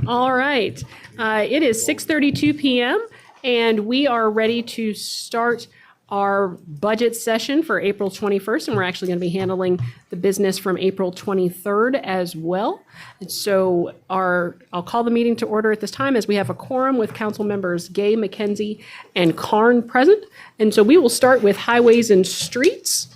All right. It is 6:32 p.m. and we are ready to start our budget session for April 21st, and we're actually going to be handling the business from April 23rd as well. And so I'll call the meeting to order at this time as we have a quorum with council members Gay, McKenzie, and Karn present. And so we will start with highways and streets.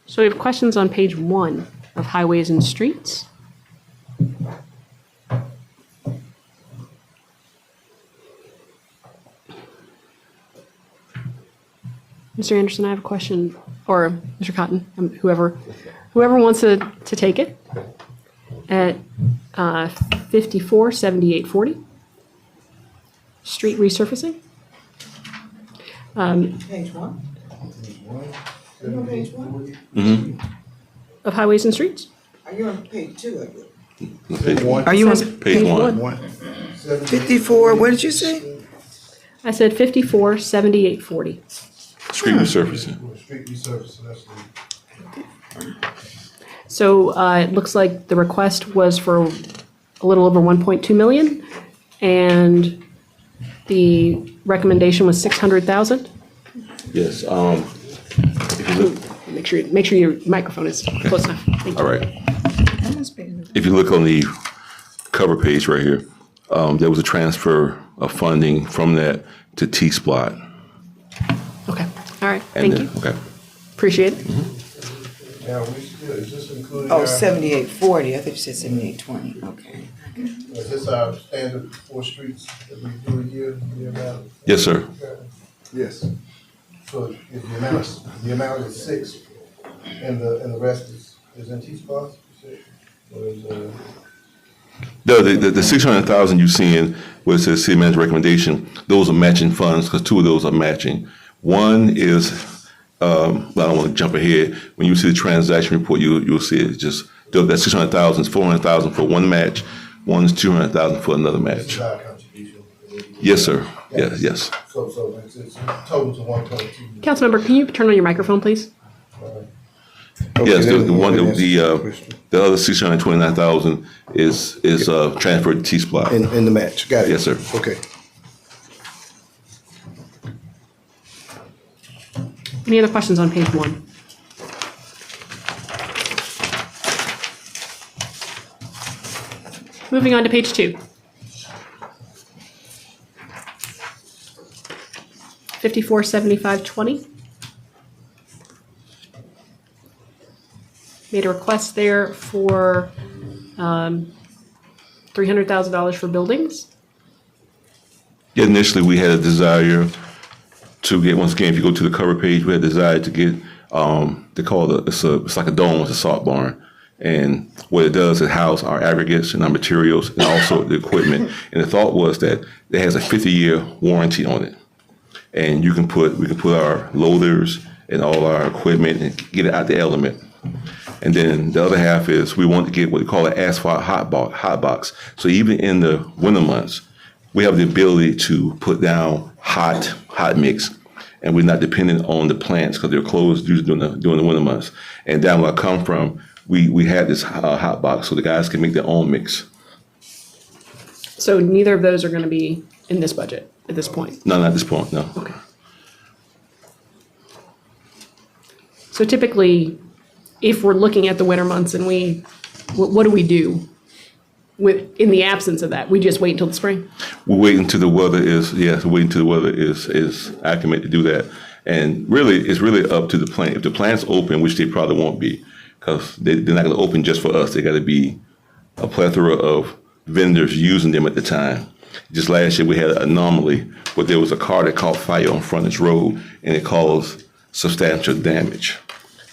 So we have questions on page 1 of highways and streets. Mr. Anderson, I have a question, or Mr. Cotton, whoever wants to take it. At 547840, street resurfacing. Page 1? You on page 1? Mm-hmm. Of highways and streets. Are you on page 2 of it? Page one. Are you on Page one. 54, what did you say? I said 547840. Street resurfacing. Street resurfacing, that's the. So it looks like the request was for a little over 1.2 million, and the recommendation was 600,000. Yes. If you look, Make sure your microphone is close enough. Thank you. all right. If you look on the cover page right here, there was a transfer of funding from that to T-SPLOST. Okay. All right. And Thank then, you. okay. Appreciate it. Now, is this including? Oh, our- 7840, I thought you said 7820, okay. Is this our standard 4 streets that we do a year about? Yes, sir. Yes. So is the amount is 6, and the rest is in T-SPLOST? Or is, The 600,000 you're seeing was the city manager's recommendation. Those are matching funds because 2 of those are matching. One is, well, I don't want to jump ahead. When you see the transaction report, you'll see it. Just that 600,000 is 400,000 for one match. One is 200,000 for another this match. is our contribution? Yes, sir. Yes. So it's total to 1.2. Councilmember, can you turn on your microphone, please? Yes, the other 629,000 is transferred to T-SPLOST. In the match, got it. Yes, sir. Okay. Any other questions on page 1? Moving on to page 2. 547520. Made a request there for $300,000 for buildings. Yeah, initially, we had a desire to get, once again, if you go to the cover page, we had a desire to get, they call it, it's like a dome, it's a salt barn. And what it does is house our aggregates and our materials and also the equipment. And the thought was that it has a 50-year warranty on it. And we can put our loaders and all our equipment and get it out the element. And then the other half is we want to get what we call an asphalt hot box. So even in the winter months, we have the ability to put down hot mix, and we're not dependent on the plants because they're closed usually during the winter months. And down where I come from, we had this hot box so the guys can make their own mix. So neither of those are going to be in this budget at this point? No, not at this point, no. Okay. So typically, if we're looking at the winter months and what do we do in the absence of that? We just wait until the spring? We wait until the weather is accurate to do that. And really, it's really up to the plant. If the plant's open, which they probably won't be, because they're not going to open just for us. They got to be a plethora of vendors using them at the time. Just last year, we had an anomaly where there was a car that caught fire on Frontage Road, and it caused substantial damage.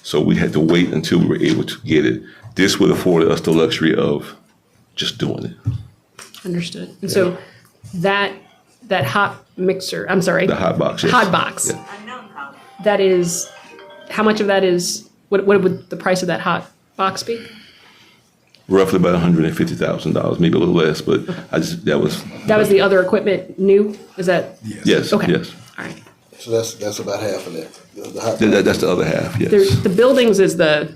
So we had to wait until we were able to get it. This would afford us the luxury of just doing it. Understood. And so that hot mixer, I'm sorry. The hot box, yes. Hot box. Yeah. That is, how much of that is, what would the price of that hot box be? Roughly about $150,000, maybe a little less, but that was. That was the other equipment new? Is that? Yes, Okay. yes. All right. So that's about half of that. The hot That's the other half, yes. The buildings is the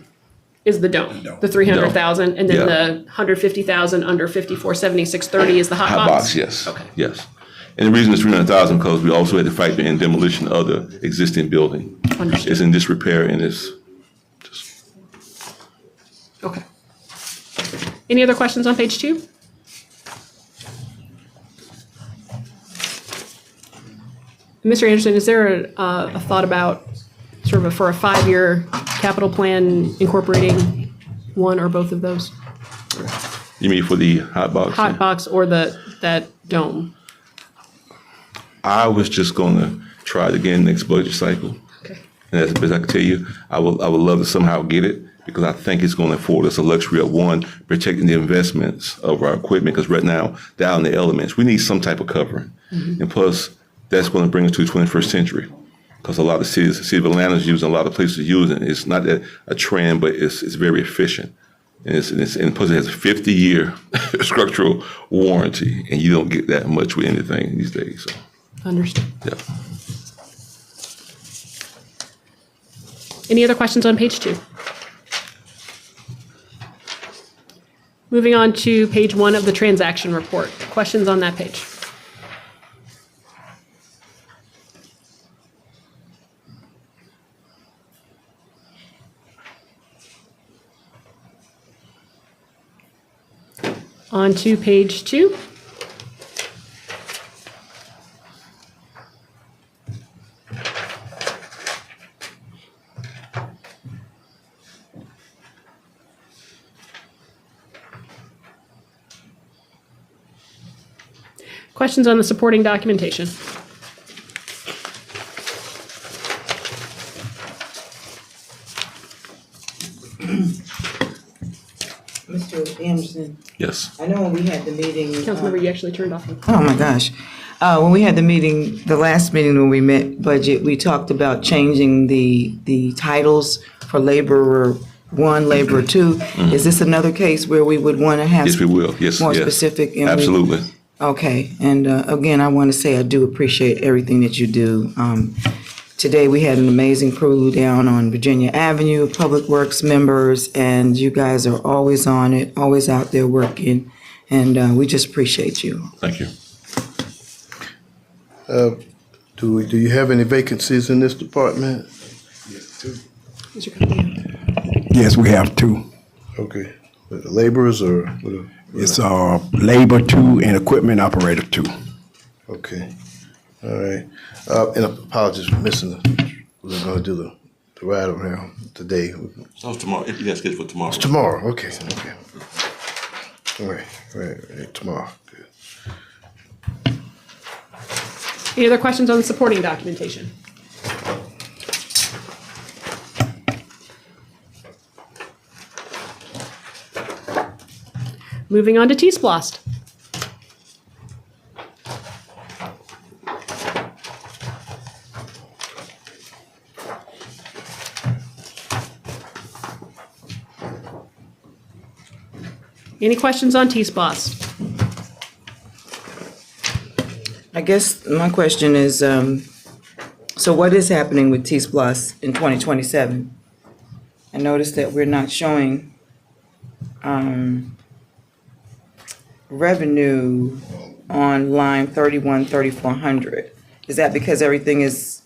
dome, the 300,000, and then Yeah. the 150,000 under 547630 is the hot box? Hot box, yes. Okay. Yes. And the reason it's 300,000 because we also had to factor in demolition of the existing building. Understood. It's in disrepair and it's just. Okay. Any other questions on page 2? Mr. Anderson, is there a thought about sort of for a 5-year capital plan incorporating one or both of those? You mean for the hot box? Hot box or that dome? I was just going to try it again next budget cycle. Okay. And that's the best I can tell you. I would love to somehow get it because I think it's going to afford us a luxury of, one, protecting the investments of our equipment, because right now, they're out in the elements. We need some type of covering. Mm-hmm. And plus, that's going to bring us to the 21st century, because a lot of the city of Atlanta is using, a lot of places are using it. It's not a trend, but it's very efficient. And plus it has a 50-year structural warranty, and you don't get that much with anything these days. So, Understood. yeah. Any other questions on page 2? Moving on to page 1 of the transaction report. Questions on that page? On to page 2. Questions on the supporting documentation? Mr. Anderson, Yes. I know when we had the meeting. Councilmember, you actually turned off. Oh, my gosh. When we had the meeting, the last meeting when we met budget, we talked about changing the titles for laborer 1, laborer 2. Is this another case where we would want to have? Yes, we will. Yes, More yes. specific? and we- Absolutely. Okay, and again, I want to say I do appreciate everything that you do. Today, we had an amazing crew down on Virginia Avenue, Public Works members, and you guys are always on it, always out there working, and we just appreciate you. Thank you. Do you have any vacancies in this department? Mr. Cunningham. Yes, we have 2. Okay. Laborers or? It's labor 2 and equipment operator 2. Okay. All right. And apologies for missing we're going to do the ride around today. So it's tomorrow. You got scheduled for tomorrow. It's tomorrow. Okay. Okay. All right. Right. Tomorrow. Good. Any other questions on the supporting documentation? Moving on to T-SPLOST. Any questions on T-SPLOST? I guess my question is, so what is happening with T-SPLOST in 2027? I noticed that we're not showing revenue on line 3400. Is that because everything is,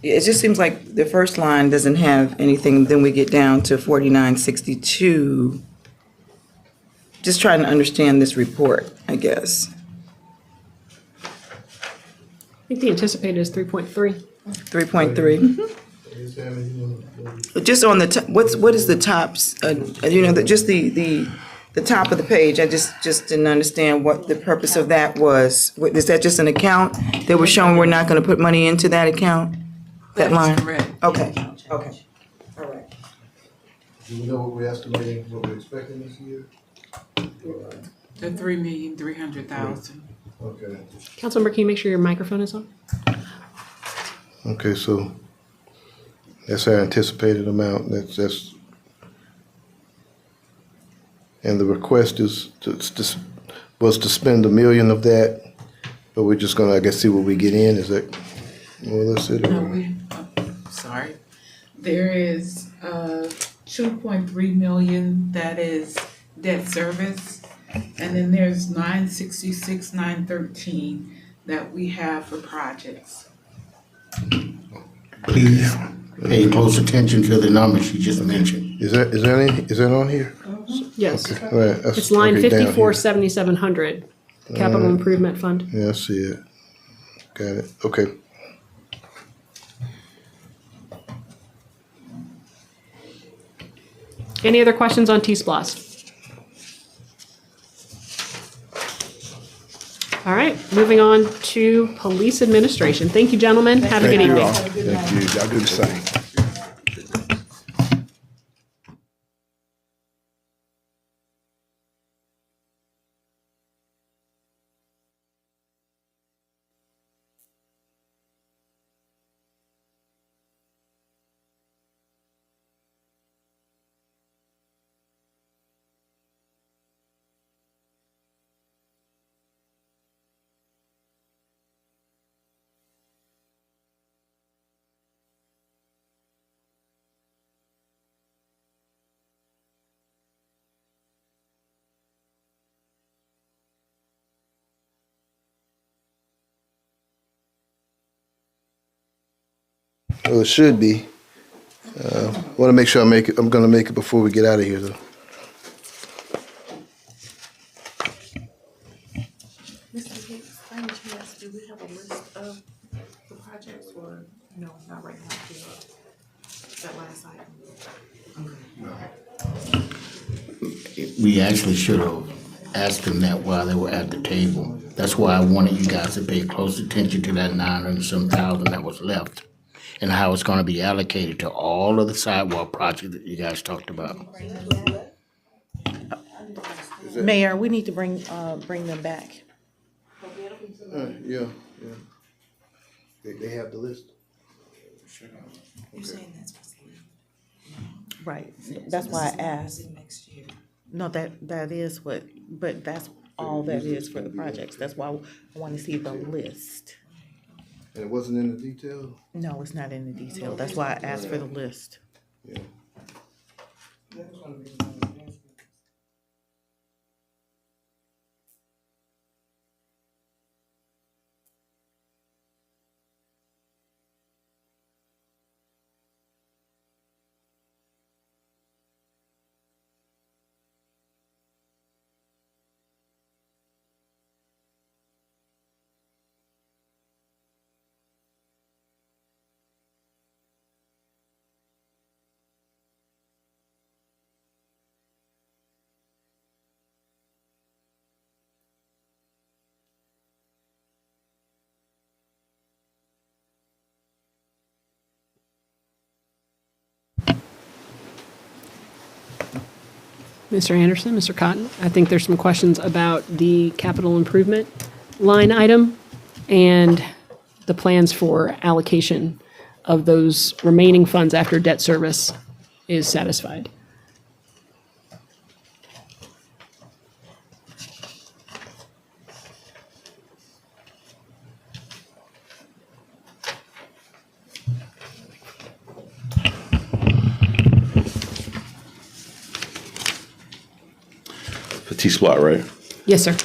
it just seems like the first line doesn't have anything, then we get down to 4962. Just trying to understand this report, I guess. I think the anticipated is 3.3. 3.3. Just on the top, what is the tops? Just the the top of the page, I just didn't understand what the purpose of that was. Is that just an account that we're showing we're not gonna put money into that account? That line? Correct. Okay, all right. Do we know what we're estimating, what we're expecting this year? The 3,300,000. Okay, Councilmember, can you make sure your microphone is on? okay, so that's our anticipated amount, that's, and the request is was to spend $1 million of that, but we're just gonna, I guess, see what we get in, is that more or less it? No, sorry. There is 2.3 million that is debt service, and then there's 966, 913 that we have for projects. Please pay close attention to the numbers you just mentioned. Is that on here? Yes. All right, that's- It's line okay, down here. 54,700, Capital Improvement Fund. Yeah, I see it. Got it, okay. Any other questions on T-SPLOST? All right, moving on to Police Administration. Thank you, gentlemen. Have a good evening. Thank you. Y'all do the same. Well, it should be. Want to make sure I'm gonna make it before we get out of here, though. Mr. Hicks, by any chance, do we have a list of the projects or no, not right now? That last item. We actually should have asked them that while they were at the table. That's why I wanted you guys to pay close attention to that 900 and some thousand that was left, and how it's gonna be allocated to all of the sidewalk projects that you guys talked about. Mayor, we need to bring them back. Yeah. They have the list? You're saying that's what's Right, that's why I asked. next year. No, that is what, but that's all that is for the projects. That's why I want to see the list. And it wasn't in the detail? No, it's not in the detail. That's why I asked for the list. Yeah. Mr. Anderson, Mr. Cotton, I think there's some questions about the capital improvement line item and the plans for allocation of those remaining funds after debt service is satisfied. For T-SPLOST, right? Yes, sir.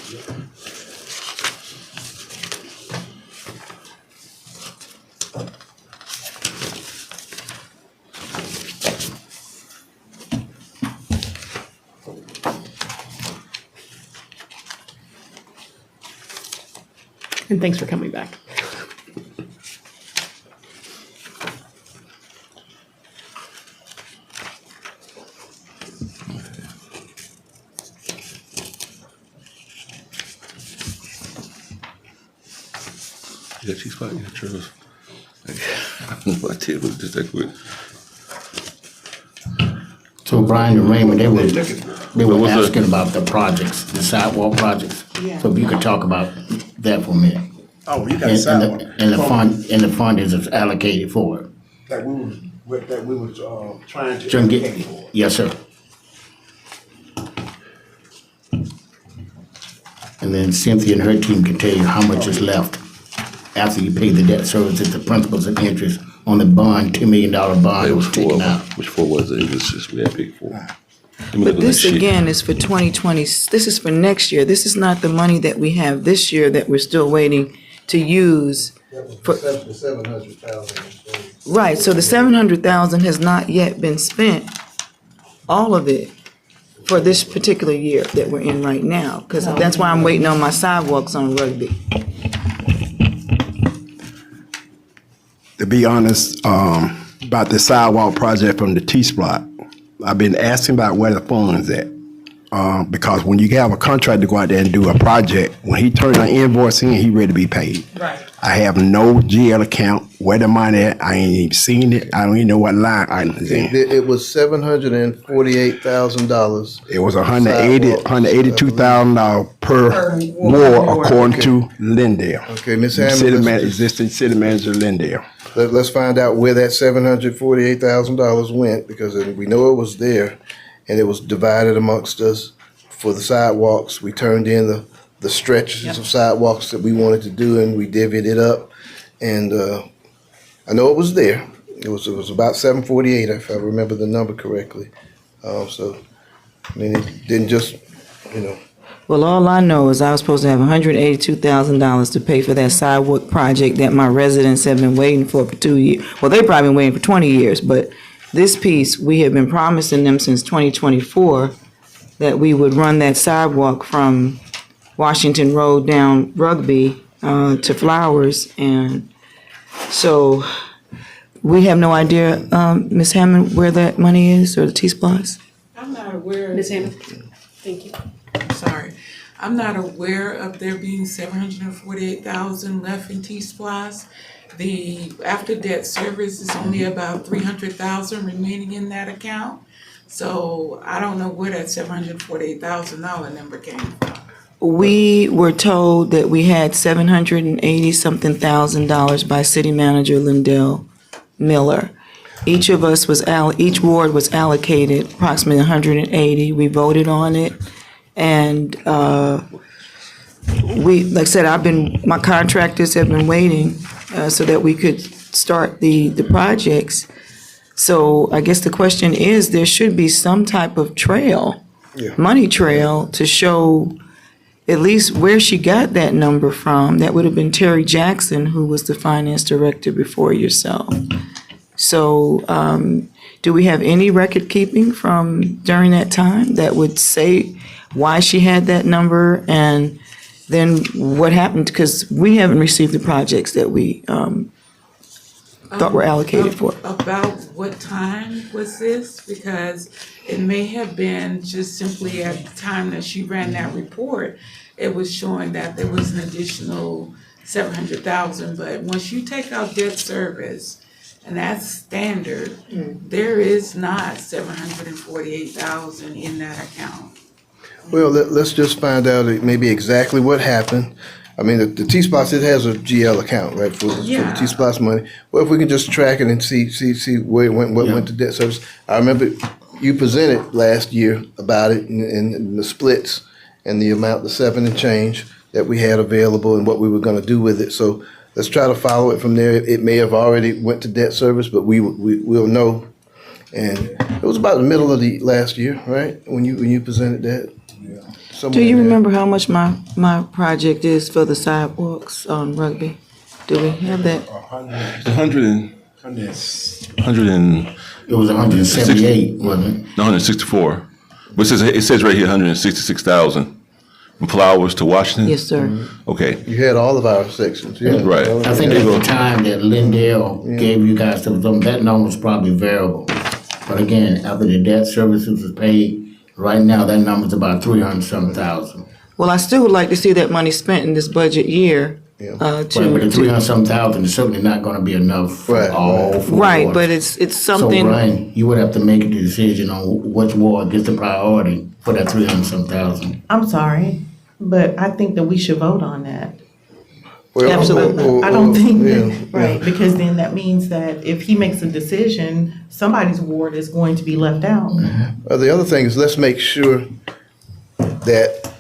And thanks for coming back. Yeah, T-SPLOST, yeah, Travis. I don't know what I did with just that quick. So Brian and Raymond, they were was asking about the projects, the sidewalk projects. So if you could talk about that for a minute. Oh, you got a And sidewalk. the fund is allocated for it. That we was trying to. Trying to allocate get, for. yes, sir. And then Cynthia and her team can tell you how much is left after you pay the debt service and the principals and interest on the bond, $2 million bond that It was was taken four. out. Which four was it? It was just, we had picked four. Let me look But at this that sheet. again is for 2020, this is for next year. This is not the money that we have this year that we're still waiting to use. The 700,000. Right, so the 700,000 has not yet been spent, all of it, for this particular year that we're in right now. Because that's why I'm waiting on my sidewalks on Rugby. To be honest, about the sidewalk project from the T-SPLOST, I've been asking about where the funds at. Because when you have a contractor go out there and do a project, when he turns an invoice in, he ready to be paid. Right. I have no GL account, where the money at, I ain't even seen it, I don't even know what line item is in. It was $748,000. It was $182,000 per ward according to Lindale. Okay, Ms. Hammond, Existing city manager Lindale. Let's find out where that $748,000 went, because we know it was there, and it was divided amongst us for the sidewalks. We turned in the stretches of sidewalks that we wanted to do, and we divvied it up. And I know it was there. It was about 748, if I remember the number correctly. So, I mean, it didn't just, Well, all I know is I was supposed to have $182,000 to pay for that sidewalk project that my residents have been waiting for 2 years. Well, they've probably been waiting for 20 years, but this piece, we have been promising them since 2024 that we would run that sidewalk from Washington Road down Rugby to Flowers. And so we have no idea, Ms. Hammond, where that money is, or the T-SPLOST? I'm not aware. Ms. Hammond? Thank you. Sorry, I'm not aware of there being 748,000 left in T-SPLOST. The after debt service is only about 300,000 remaining in that account. So I don't know where that $748,000 number came from. We were told that we had $780-something thousand by City Manager Lindell Miller. Each of us each ward was allocated approximately 180. We voted on it. And like I said, my contractors have been waiting so that we could start the projects. So I guess the question is, there should be some type of trail, money trail, to show at least where she got that number from. That would have been Terry Jackson, who was the finance director before yourself. So do we have any record keeping from during that time that would say why she had that number, and then what happened? Because we haven't received the projects that we thought were allocated for. About what time was this? Because it may have been just simply at the time that she ran that report, it was showing that there was an additional 700,000. But once you take out debt service, and that's standard, there is not 748,000 in that account. well, let's just find out maybe exactly what happened. I mean, the T-SPLOST, it has a GL account, right, for the T-SPLOST money. Well, if we can just track it and see where it went, what went to debt service. I remember you presented last year about it and the splits and the amount, the 7 and change that we had available and what we were gonna do with it. So let's try to follow it from there. It may have already went to debt service, but we'll know. And it was about the middle of the last year, right, when you presented that? Do you remember how much my project is for the sidewalks on Rugby? Do we have that? 100 and It was 178, wasn't it? no, 164. But it says right here 166,000 from Flowers to Washington. Yes, sir. Okay, You had all of our sections, yeah. right. I think at the time that Lindell gave you guys that number was probably variable. But again, after the debt services was paid, right now that number's about 300-something thousand. Well, I still would like to see that money spent in this budget year Right, but the 300-some-thousand is certainly not gonna be enough for Right, all four Right, wards. but it's So something, Ryan, you would have to make a decision on which ward gets the priority for that 300-some-thousand. I'm sorry, but I think that we should vote on that. Well, Absolutely. I don't think yeah, that, right, because then that means that if he makes a decision, somebody's ward is going to be left out. The other thing is, let's make sure that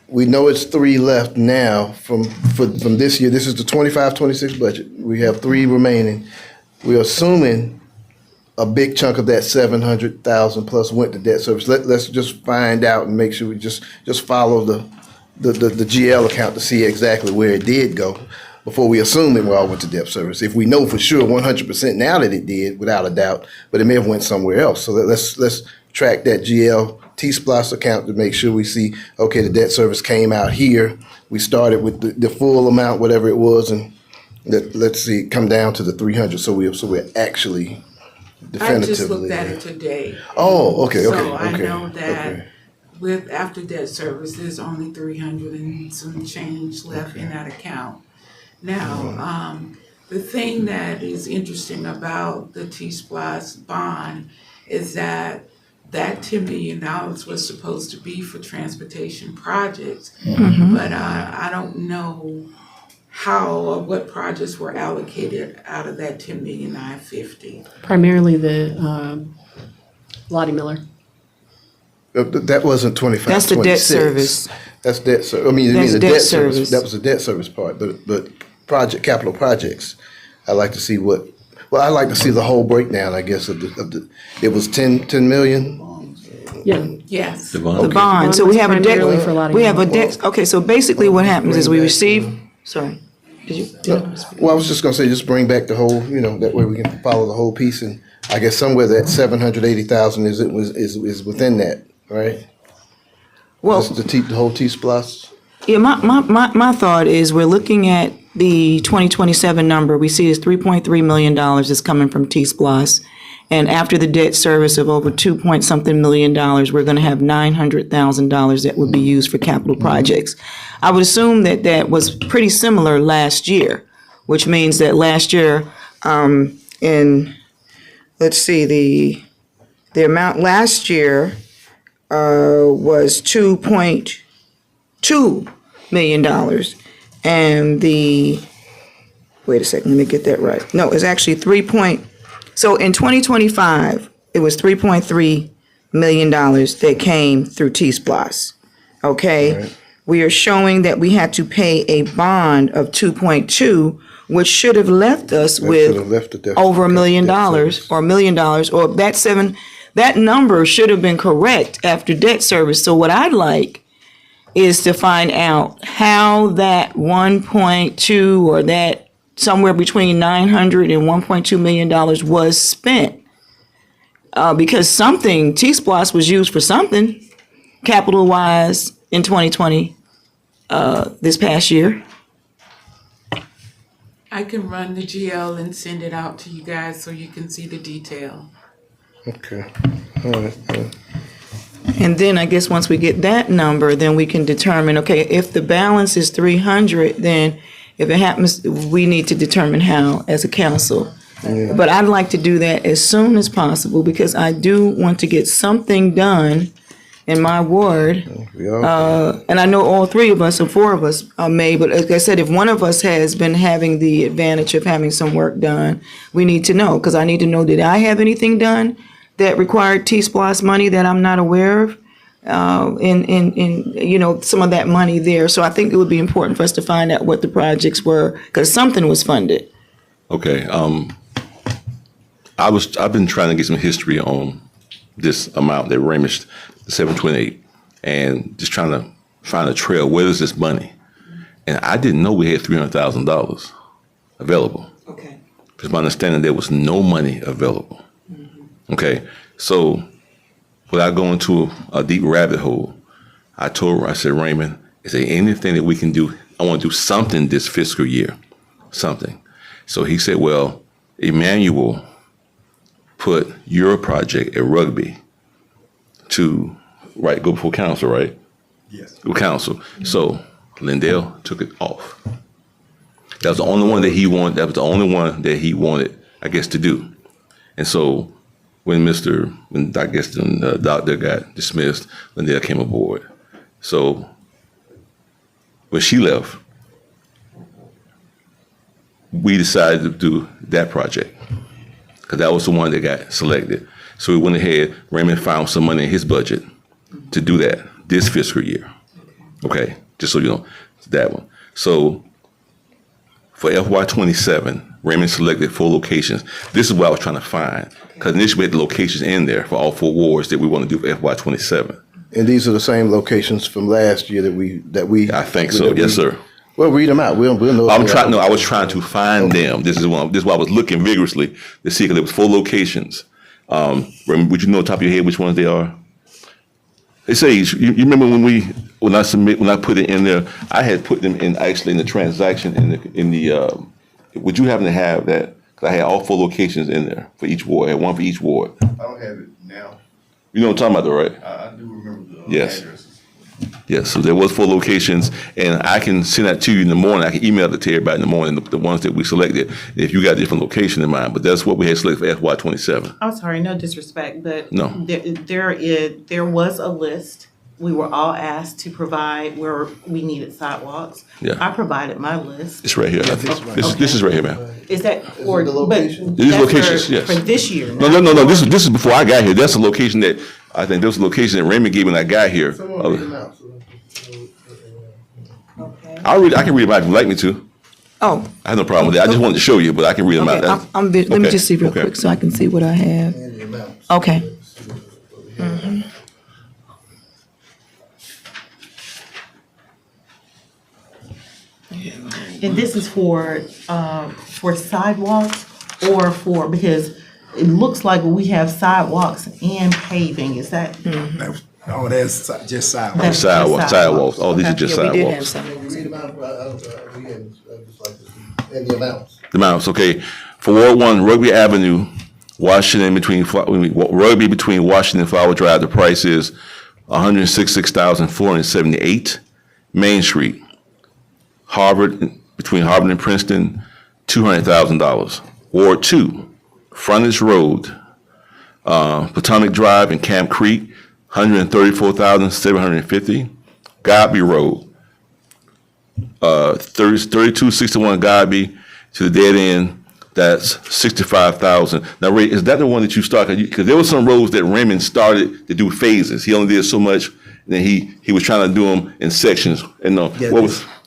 we know it's 3 left now from this year. This is the 25-26 budget. We have 3 remaining. We're assuming a big chunk of that 700,000 plus went to debt service. Let's just find out and make sure we just follow the GL account to see exactly where it did go before we assume it all went to debt service. If we know for sure 100% now that it did, without a doubt, but it may have went somewhere else. So let's track that GL T-SPLOST account to make sure we see, okay, the debt service came out here. We started with the full amount, whatever it was, and let's see, come down to the 300. So we're actually definitively. I just looked at there. it today. Oh, okay. So I okay, know that okay. with after debt service, there's only 300 and some change left in that account. Now, the thing that is interesting about the T-SPLOST bond is that $10 million was supposed to be for transportation projects, but I don't know how or what projects were allocated out of that $10,950,000. Primarily the Lottie Miller. That wasn't 25. that's the debt 26. service. That's debt service. I mean, That's the debt debt service. service. That was the debt service part. But capital projects. I like to see what. Well, I like to see the whole breakdown. I guess of the. It was 10 million. Yeah. Yes. The Devon? bond, so we have a Primarily for debt, Lottie we have a Miller. debt, okay, so basically what happens is we receive, sorry. Did you? Well, I was just gonna say, just bring back the whole. That way we can follow the whole piece, and I guess somewhere that 780,000 is within that, right? Well, Just the whole T-SPLOST. yeah, my thought is we're looking at the 2027 number. We see is $3.3 million is coming from T-SPLOST. And after the debt service of over $2-point-something million, we're going to have $900,000 that would be used for capital projects. I would assume that that was pretty similar last year, which means that last year, let's see, the amount last year was $2.2 million. And wait a second, let me get that right. No, it's actually so in 2025, it was $3.3 million that came through T-SPLOST, okay? Right. We are showing that we had to pay a bond of 2.2, which should have left us Should with have left the debt- over $1 million debt service. or $1 million, or that number should have been correct after debt service. So what I'd like is to find out how that 1.2 or that somewhere between $900 and $1.2 million was spent. Because T-SPLOST was used for something capital-wise in 2020, this past year. I can run the GL and send it out to you guys so you can see the detail. Okay. All right. And then I guess once we get that number, then we can determine, okay, if the balance is 300, then if it happens, we need to determine how as a council. But I'd like to do that as soon as possible because I do want to get something done in my ward. We all. And I know all 3 of us or 4 of us may, but like I said, if one of us has been having the advantage of having some work done, we need to know, because I need to know, did I have anything done that required T-SPLOST money that I'm not aware of? In some of that money there. So I think it would be important for us to find out what the projects were, because something was funded. Okay. I've been trying to get some history on this amount that Ramesh, the 728, and just trying to find a trail. Where is this money? And I didn't know we had $300,000 available. Okay. Because my understanding there was no money available. Okay. So without going to a deep rabbit hole, I said, Raymond, is there anything that we can do? I want to do something this fiscal year, something. So he said, well, Emmanuel put your project at Rugby to, go before council, right? Yes. Go council. So Lindell took it off. That was the only one that he wanted. That was the only one that he wanted, I guess, to do. And so when I guess the doctor got dismissed, Lindell came aboard. So when she left, we decided to do that project because that was the one that got selected. So we went ahead, Raymond found some money in his budget to do that this fiscal year. Okay, just so you know, that one. So for FY27, Raymond selected 4 locations. This is what I was trying to find because initially we had the locations in there for all 4 wards that we want to do for FY27. And these are the same locations from last year that we. I think so. Yes, sir. Well, read them out. We'll know. I was trying to find them. This is why I was looking vigorously to see because there was 4 locations. Would you know off the top of your head which ones they are? They say you remember when I put it in there, I had put them in actually in the transaction in the. Would you happen to have that? Because I had all 4 locations in there for each ward. I had one for each ward. I don't have it now. You know what I'm talking about, though, right? I do remember the Yes. addresses. Yes, so there was 4 locations, and I can send that to you in the morning. I can email it to everybody in the morning, the ones that we selected, if you got a different location in mind. But that's what we had selected for FY27. I'm sorry, no disrespect, but No. there was a list. We were all asked to provide where we needed sidewalks. Yeah. I provided my list. It's right here. This is right here, man. Is that for, the but location? These that's locations, for- yes. For this year? No. This is before I got here. That's the location that I think. That was the location that Raymond gave when I got here. Someone read them out. I can read them out if you'd like me to. Oh, I have no problem with that. I just wanted to show you, but I can read them okay, out. let me Okay, just see real okay. quick so I can see what I have. And the amounts. Okay. And this is for sidewalks or because it looks like we have sidewalks and paving, is that? Oh, that's just sidewalk. That's Sidewalks. Oh, these are just Yeah, we did have sidewalks. some. Read them out. I just like to see. And the amounts. The amounts, okay. For Ward 1, Rugby Avenue, Washington Rugby between Washington and Flower Drive, the price is $166,478. Main Street, between Harvard and Princeton, $200,000. Ward 2, Frontage Road, Potomac Drive and Camp Creek, $134,750. Godby Road, 3261 Godby to the dead end, that's $65,000. Now, Ray, is that the one that you started? Because there were some roads that Raymond started to do phases. He only did so much, and then he was trying to do them in sections. And Yeah, what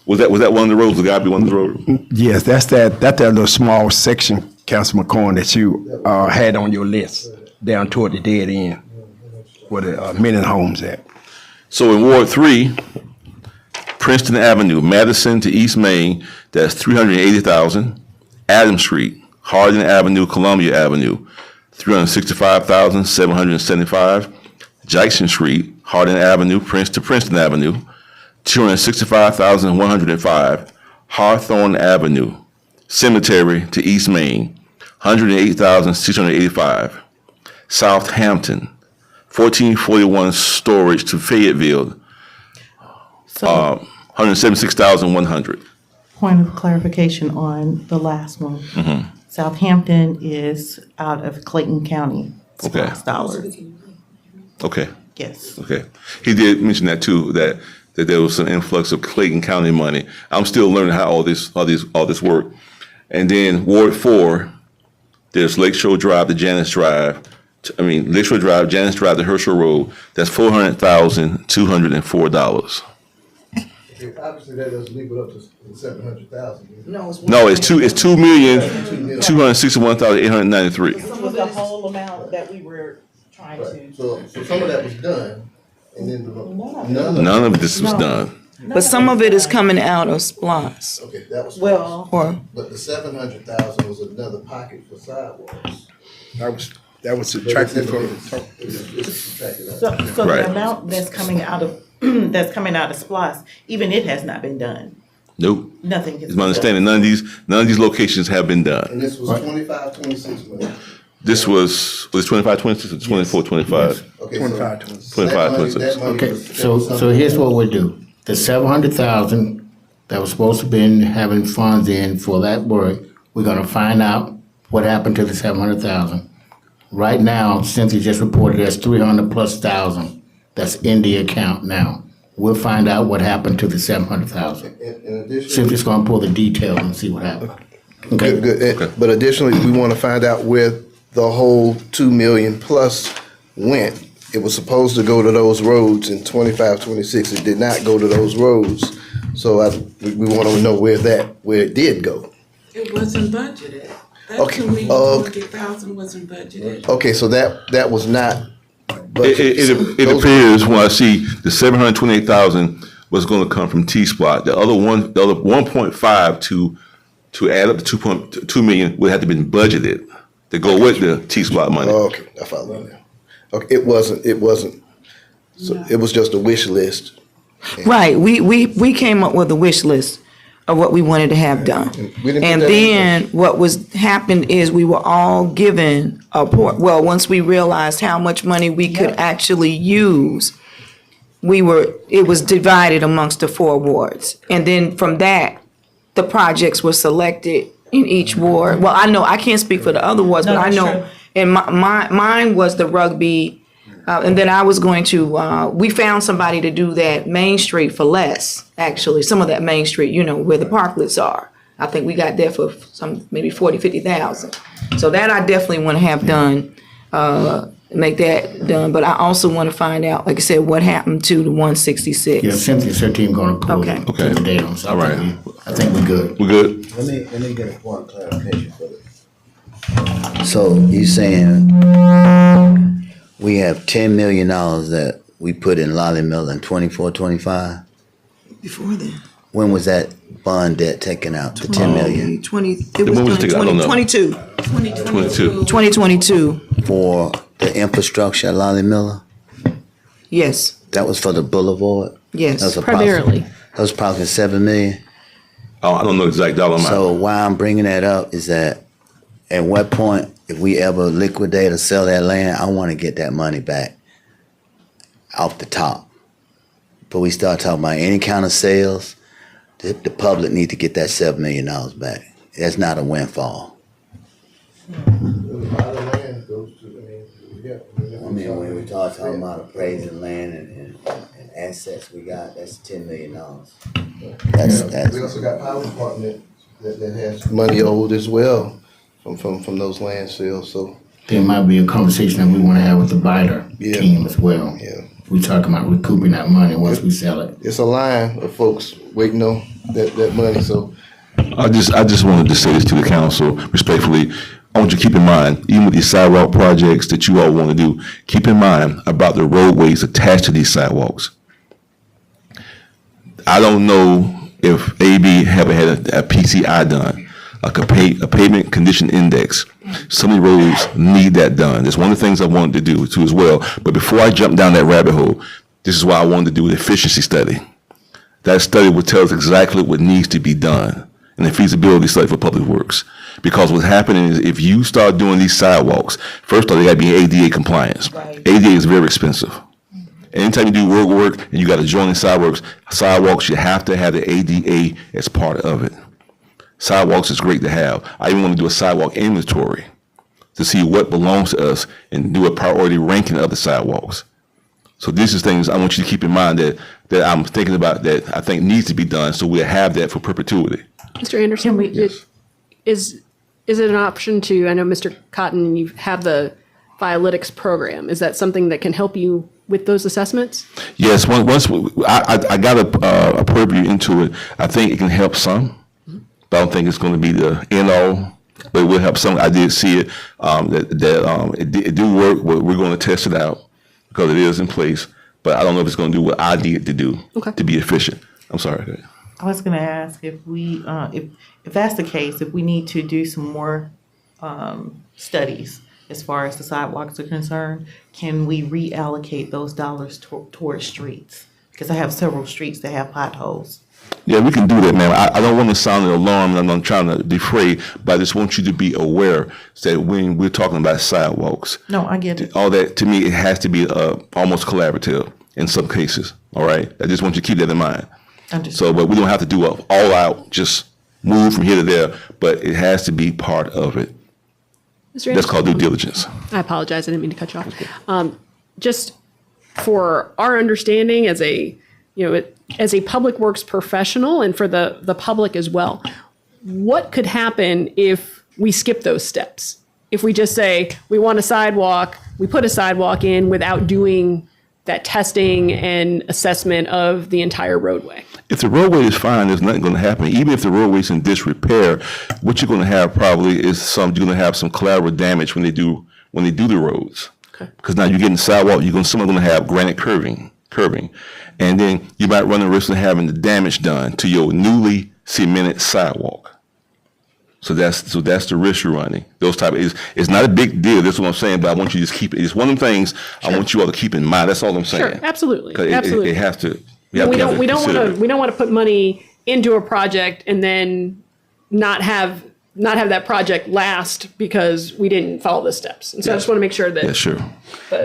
was that one of the roads? The Godby one of the roads? Yes, that's that little small section, Councilman Corn, that you had on your list down toward the dead end where the Menon homes at. So in Ward 3, Princeton Avenue, Madison to East Main, that's $380,000. Adams Street, Hardin Avenue, Columbia Avenue, $365,775. Jackson Street, Hardin Avenue, Princeton Avenue, $265,105. Hawthorne Avenue, Cemetery to East Main, $108,685. Southampton, 1441 Storage to Fayetteville, $176,100. Point of clarification on the last one. Southampton is out of Clayton County. Okay. Dollars, Okay. yes. Okay. He did mention that too, that there was some influx of Clayton County money. I'm still learning how all this work. And then Ward 4, there's Lakeshore Drive to Janice Drive. Lakeshore Drive, Janice Drive to Herschel Road. That's $400,204. Obviously, that doesn't leave it up to 700,000. No, No, it's $2,261,893. This was the whole amount that we were trying to. So some of that was done, and then None of this was done. but some of it is coming out of SPLOST. Okay, that was. Well, Or, But the 700,000 was another pocket for sidewalks. That was subtracted from. It's subtracted out. so Right. the amount that's coming out of, SPLOST, even it has not been done. Nope. Nothing has It's been my done. understanding none of these locations have been done. And this was 25, 26 million. This was 25, 26, or 24, 25? Okay, 25, so 26. 25, that money- 26. that money Okay, was- so here's what we'll do. The 700,000 that was supposed to be having funds in for that work. We're gonna find out what happened to the 700,000. Right now, Cynthia just reported there's 300,000+ that's in the account now. We'll find out what happened to the 700,000. In addition, Cynthia's gonna pull the details and see what happened. Okay? good. But additionally, we want to find out where the whole 2 million plus went. It was supposed to go to those roads in 25, 26. It did not go to those roads. So we want to know where it did go. It wasn't budgeted. That Okay, 2,200,000 wasn't budgeted. Okay, so that was not budgeted. It appears when I see the 728,000 was going to come from T-SPLOST. The other 1.5 to add up to 2.2 million would have to been budgeted to go with the T-SPLOST money. Okay, I follow now. Okay, it wasn't. So it was just a wish list. Right, we came up with a wish list of what we wanted to have done. We didn't put And that in then what happened is we were all given once we realized how much money we could actually use, it was divided amongst the 4 wards. And then from that, the projects were selected in each ward. Well, I know, I can't speak for the other wards, but I know, and mine was the rugby. And then I was going to, we found somebody to do that Main Street for less, actually, some of that Main Street, where the parklets are. I think we got there for maybe 40, 50,000. So that I definitely want to have done, make that done. But I also want to find out, like I said, what happened to the 166. Yeah, Cynthia's her team gonna pull Okay. the data on. So All right. I think we're good. We're good? Let me get a point of clarification for this. So you saying we have $10 million that we put in Lolly Mill in 24, 25? Before then. When was that bond debt taken out, the 10 million? 2022. 2022. For the infrastructure at Lolly Miller? Yes, That was for the boulevard? yes. That was Primarily. That was probably 7 million? I don't know the exact dollar amount. So why I'm bringing that up is that at what point, if we ever liquidate or sell that land, I want to get that money back off the top. But we start talking about any kind of sales, the public need to get that $7 million back. That's not a windfall. I mean, when we talking about appraising land and assets we got, that's $10 million. We also got power department that has money owed as well from those land sales, so. There might be a conversation that we wanna have with the bidder Yeah. team as well. Yeah. We talking about recouping that money once we sell it. It's a line of folks waiting on that money, so. I just wanted to say this to the council respectfully. I want you to keep in mind, even with these sidewalk projects that you all want to do, keep in mind about the roadways attached to these sidewalks. I don't know if AB ever had a PCI done, like a pavement condition index. Some of the roads need that done. That's one of the things I wanted to do too as well. But before I jump down that rabbit hole, this is why I wanted to do the efficiency study. That study will tell us exactly what needs to be done and the feasibility study for public works. Because what's happening is if you start doing these sidewalks, first of all, they gotta be ADA compliance. ADA is very expensive. Anytime you do road work and you got adjoining sidewalks, you have to have the ADA as part of it. Sidewalks is great to have. I even want to do a sidewalk inventory to see what belongs to us and do a priority ranking of the sidewalks. So these are things I want you to keep in mind that I'm thinking about that I think needs to be done so we'll have that for perpetuity. Mr. Anderson, is it an option to, I know Mr. Cotton, you have the Vialytics program. Is that something that can help you with those assessments? Yes, once I got a purview into it, I think it can help some. But I don't think it's going to be the end all, but it will help some. I did see it, it do work. We're going to test it out because it is in place, but I don't know if it's going to do what I need to do to be efficient. I'm sorry. I was gonna ask if we, if that's the case, if we need to do some more studies as far as the sidewalks are concerned, can we reallocate those dollars towards streets? Because I have several streets that have potholes. Yeah, we can do that, ma'am. I don't want to sound an alarm, and I'm not trying to defray, but I just want you to be aware that when we're talking about sidewalks, No, I get it. all that, to me, it has to be almost collaborative in some cases, all right? I just want you to keep that in mind. Understood. So, but we don't have to do a all out, just move from here to there, but it has to be part of it. Mr. That's Anderson? called due diligence. I apologize, I didn't mean to cut you off. Just for our understanding as a, as a public works professional and for the public as well, what could happen if we skip those steps? If we just say, we want a sidewalk, we put a sidewalk in without doing that testing and assessment of the entire roadway? If the roadway is fine, there's nothing going to happen. Even if the roadway is in disrepair, what you're going to have probably is you're going to have some collateral damage when they do the roads. Okay. Because now you're getting sidewalk, someone's going to have granite curving, and then you might run the risk of having the damage done to your newly cemented sidewalk. So that's the risk you're running. Those it's not a big deal. That's what I'm saying. But I want you to just keep it. It's one of the things I want you all to keep in mind. That's all I'm saying. Sure, absolutely, 'Cause absolutely. It has to. We don't want to put money into a project and then not have that project last because we didn't follow the steps. And so I just want to make sure that. Yeah, sure.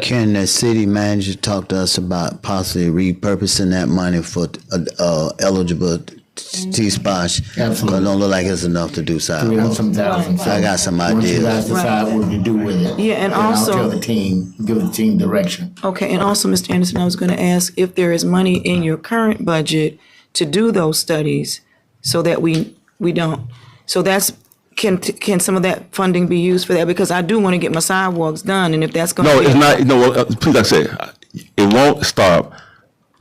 Can the city manager talk to us about possibly repurposing that money for eligible T-SPLOST? Absolutely. It don't look like it's enough to do sidewalks. $300,000. I got some Once you ideas. guys decide what to do with it. Yeah, and then also- I'll tell the team, give the team direction. Okay, and also, Mr. Anderson, I was going to ask if there is money in your current budget to do those studies so that we don't, so that's, can some of that funding be used for that? Because I do want to get my sidewalks done, and if that's going to No, be. it's not. No, please, like I said, it won't stop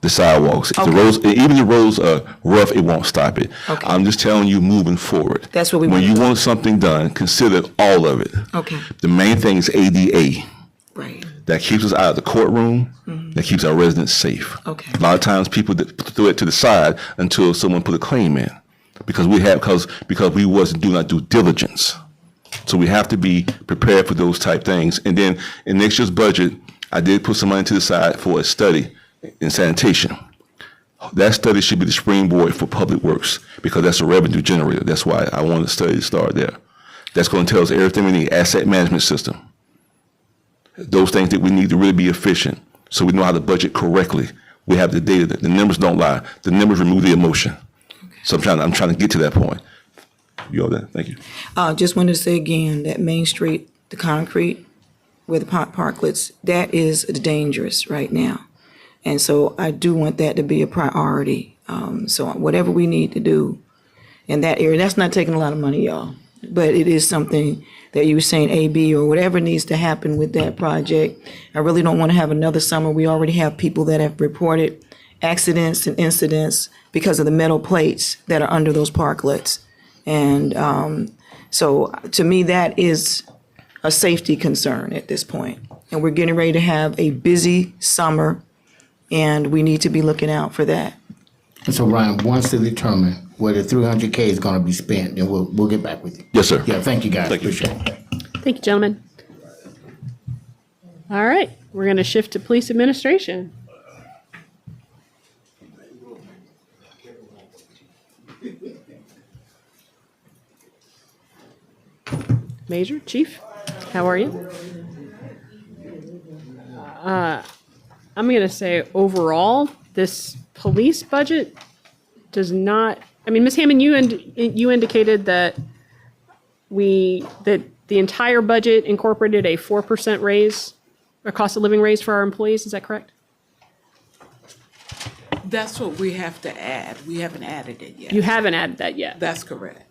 the sidewalks. If the Okay. roads, even the roads are rough, it won't stop it. Okay. I'm just telling you, moving forward. That's what we When want. you want something done, consider all of it. Okay, The main thing is ADA. right, That keeps us out of the courtroom. That keeps our residents safe. Okay. A lot of times people throw it to the side until someone put a claim in, because we wasn't doing our due diligence. So we have to be prepared for those type things. And then in next year's budget, I did put some money to the side for a study in sanitation. That study should be the springboard for public works because that's a revenue generator. That's why I want the study to start there. That's going to tell us everything we need, asset management system. Those things that we need to really be efficient so we know how to budget correctly. We have the data. The numbers don't lie. The numbers remove the emotion. So I'm trying to get to that point. You all that? Thank you. just wanted to say again, that Main Street, the concrete, where the parklets, that is dangerous right now. And so I do want that to be a priority. So whatever we need to do in that area, that's not taking a lot of money, y'all. But it is something that you were saying, AB or whatever needs to happen with that project. I really don't want to have another summer. We already have people that have reported accidents and incidents because of the metal plates that are under those parklets. And so to me, that is a safety concern at this point. And we're getting ready to have a busy summer, and we need to be looking out for that. And so Ryan, once they determine where the 300K is gonna be spent, then we'll get back with you. Yes, sir. Yeah, thank you guys, Thank you. appreciate it. Thank you, gentlemen. All right, we're going to shift to police administration. Major, Chief, how are you? I'm going to say overall, this police budget does not, I mean, Ms. Hammond, you indicated that that the entire budget incorporated a 4% raise, a cost of living raise for our employees, is that correct? That's what we have to add. We haven't added it yet. You haven't added that yet? That's correct.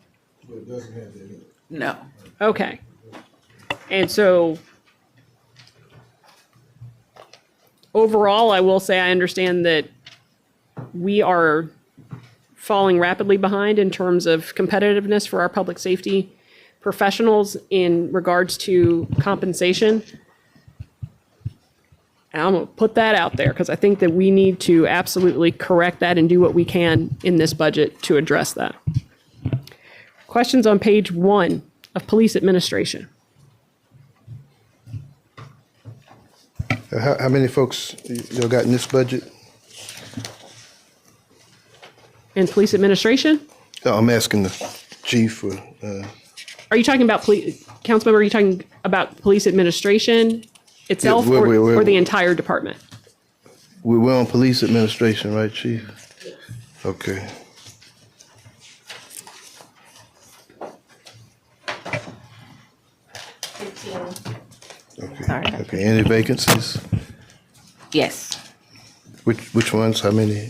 No. Okay. And so overall, I will say I understand that we are falling rapidly behind in terms of competitiveness for our public safety professionals in regards to compensation. And I'm going to put that out there because I think that we need to absolutely correct that and do what we can in this budget to address that. Questions on page 1 of police administration. How many folks y'all got in this budget? In police administration? I'm asking the chief. Are you talking about police, Councilmember, are you talking about police administration itself Yeah, or the entire department? We're on police administration, right, chief? Okay. Okay. Sorry. Okay, any vacancies? Yes. Which ones, how many?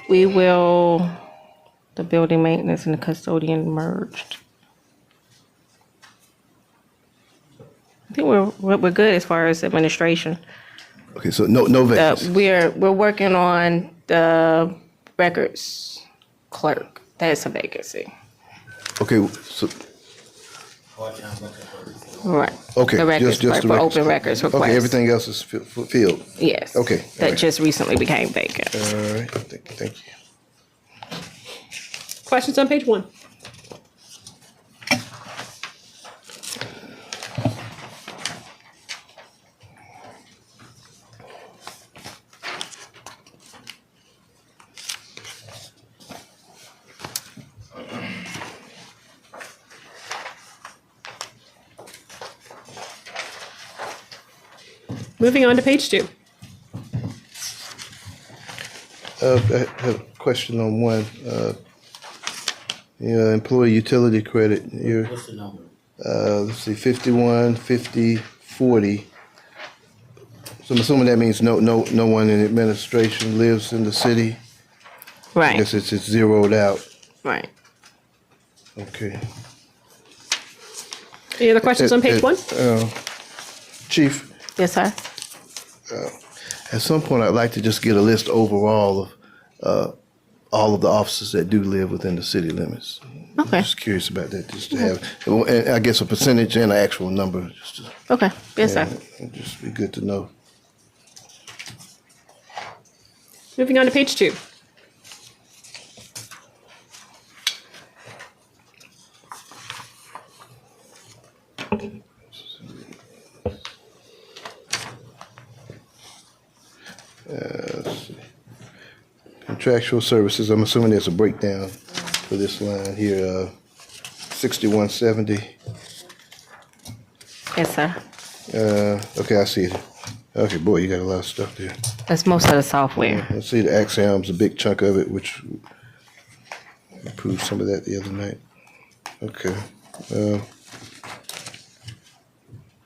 We will, the building maintenance and the custodian merged. I think we're good as far as administration. Okay, so no vacancies. We're working on the records clerk. That's a vacancy. Okay, so, Right. okay, The records just clerk the for records. open records request. Okay, everything else is filled. Yes. Okay, all That right. just recently became vacant. All right, thank you. Questions on page 1? Moving on to page 2. I have a question on one. Employee utility credit, What's the number? let's see, 51, 50, 40. So I'm assuming that means no one in administration lives in the city? I Right. guess it's zeroed out. Right. Okay. Any other questions on page 1? Chief, Yes, sir. at some point, I'd like to just get a list overall of all of the officers that do live within the city limits. Okay. Just curious about that, just to have, and I guess a percentage and an actual number, just to, Okay. Yes, sir. it'd just be good to know. Moving on to page 2. Let's see. Contractual services, I'm assuming there's a breakdown for this line here, 6170. Yes, sir. Okay, I see it. Okay, boy, you got a lot of stuff there. That's most of the software. I see the Axiom's a big chunk of it, which we proved some of that the other night. Okay.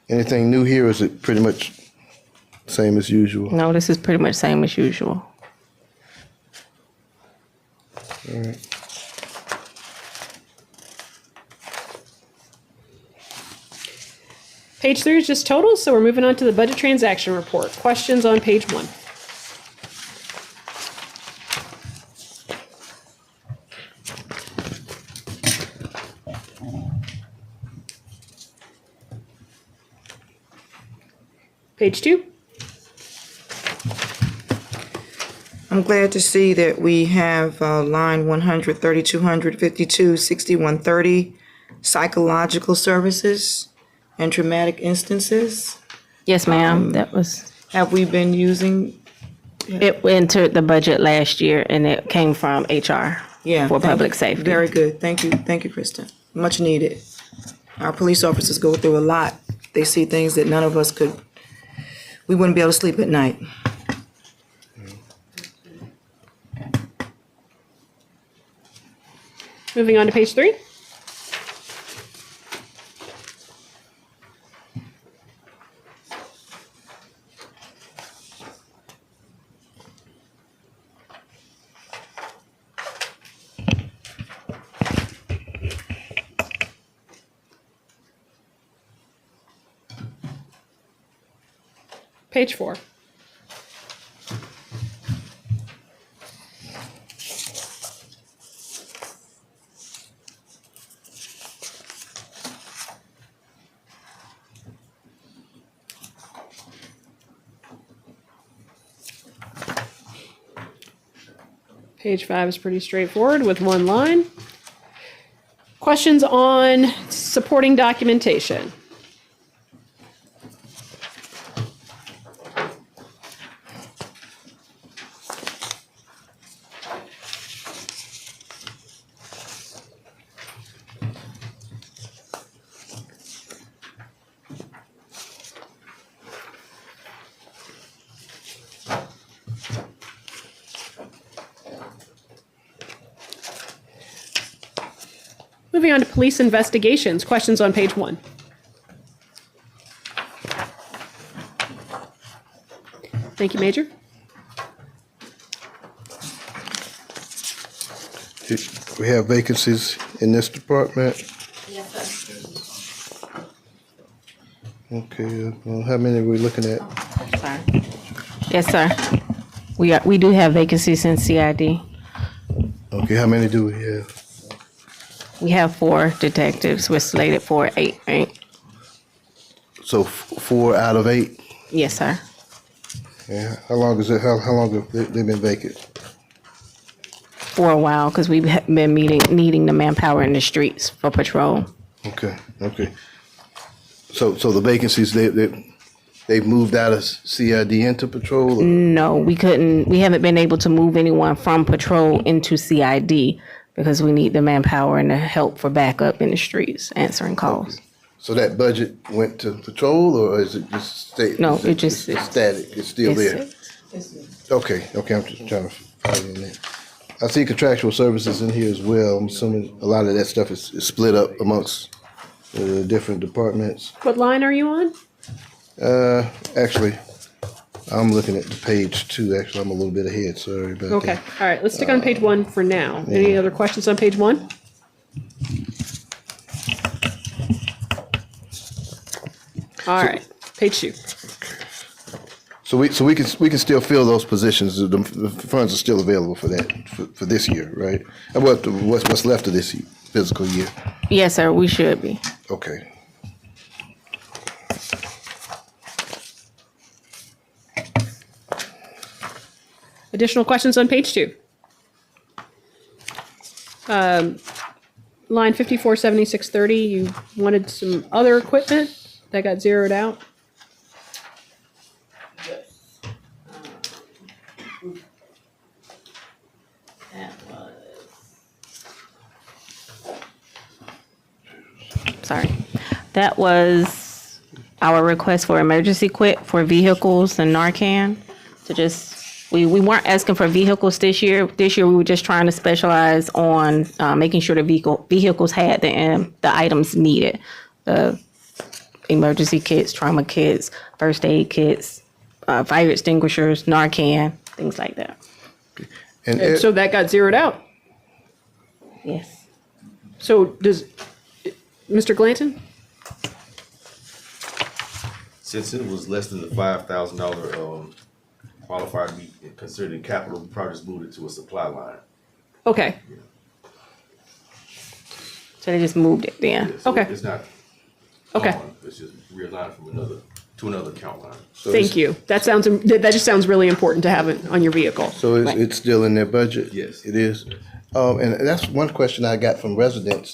Anything new here, or is it pretty much same as usual? No, this is pretty much same as usual. All right. Page 3 is just totals, so we're moving on to the budget transaction report. Questions on page 1? Page 2? I'm glad to see that we have line 100, 3200, 52, 6130, psychological services and traumatic instances. Yes, ma'am. That was, Have we been using? it entered the budget last year and it came from HR. Yeah. For thank public you. safety. Very good. Thank you, Kristen. Much needed. Our police officers go through a lot. They see things that none of us could, we wouldn't be able to sleep at night. Moving on to page 3? Page 4. Page 5 is pretty straightforward with one line. Questions on supporting documentation? moving on to police investigations. Questions on page 1? Thank you, Major. We have vacancies in this department. Okay, well, how many are we looking at? Sorry. Yes, sir. We do have vacancies in CID. Okay, how many do we have? We have 4 detectives. We're slated for 8, right? So 4 out of 8? Yes, sir. Yeah, how long is it, how long have they been vacant? For a while, because we've been needing the manpower in the streets for patrol. Okay, okay. So the vacancies, they've moved out of CID into patrol? Or? No, we haven't been able to move anyone from patrol into CID because we need the manpower and the help for backup in the streets, answering calls. Okay. So that budget went to patrol, or is it just state? No, it's it just it's static, it's still there? It's- Okay, I'm just trying to follow in there. I see contractual services in here as well. I'm assuming a lot of that stuff is split up amongst the different departments. What line are you on? Actually, I'm looking at the page 2. Actually, I'm a little bit ahead. Sorry about Okay, that. all right, let's stick on page 1 for now. Any other questions on page 1? All right, page 2. So we can still fill those positions. The funds are still available for that for this year, right? And what's left of this fiscal year? Yes, sir, we should be. Okay. Additional questions on page 2? Line 547630, you wanted some other equipment that got zeroed out? Sorry. That was our request for emergency kit for vehicles and Narcan. To just, we weren't asking for vehicles this year. This year, we were just trying to specialize on making sure the vehicles had the items needed. The emergency kits, trauma kits, first aid kits, fire extinguishers, Narcan, things like that. And so that got zeroed out. Yes. So does, Mr. Glanton? Since it was less than the $5,000 qualified to be considered a capital project, moved it to a supply line. Okay, So they just moved it then. Yeah, so Okay. It's not Okay. gone. It's just realigned from another account line. thank you. That just sounds really important to have it on your vehicle. So it's still in their budget? Yes. It is? And that's one question I got from residents.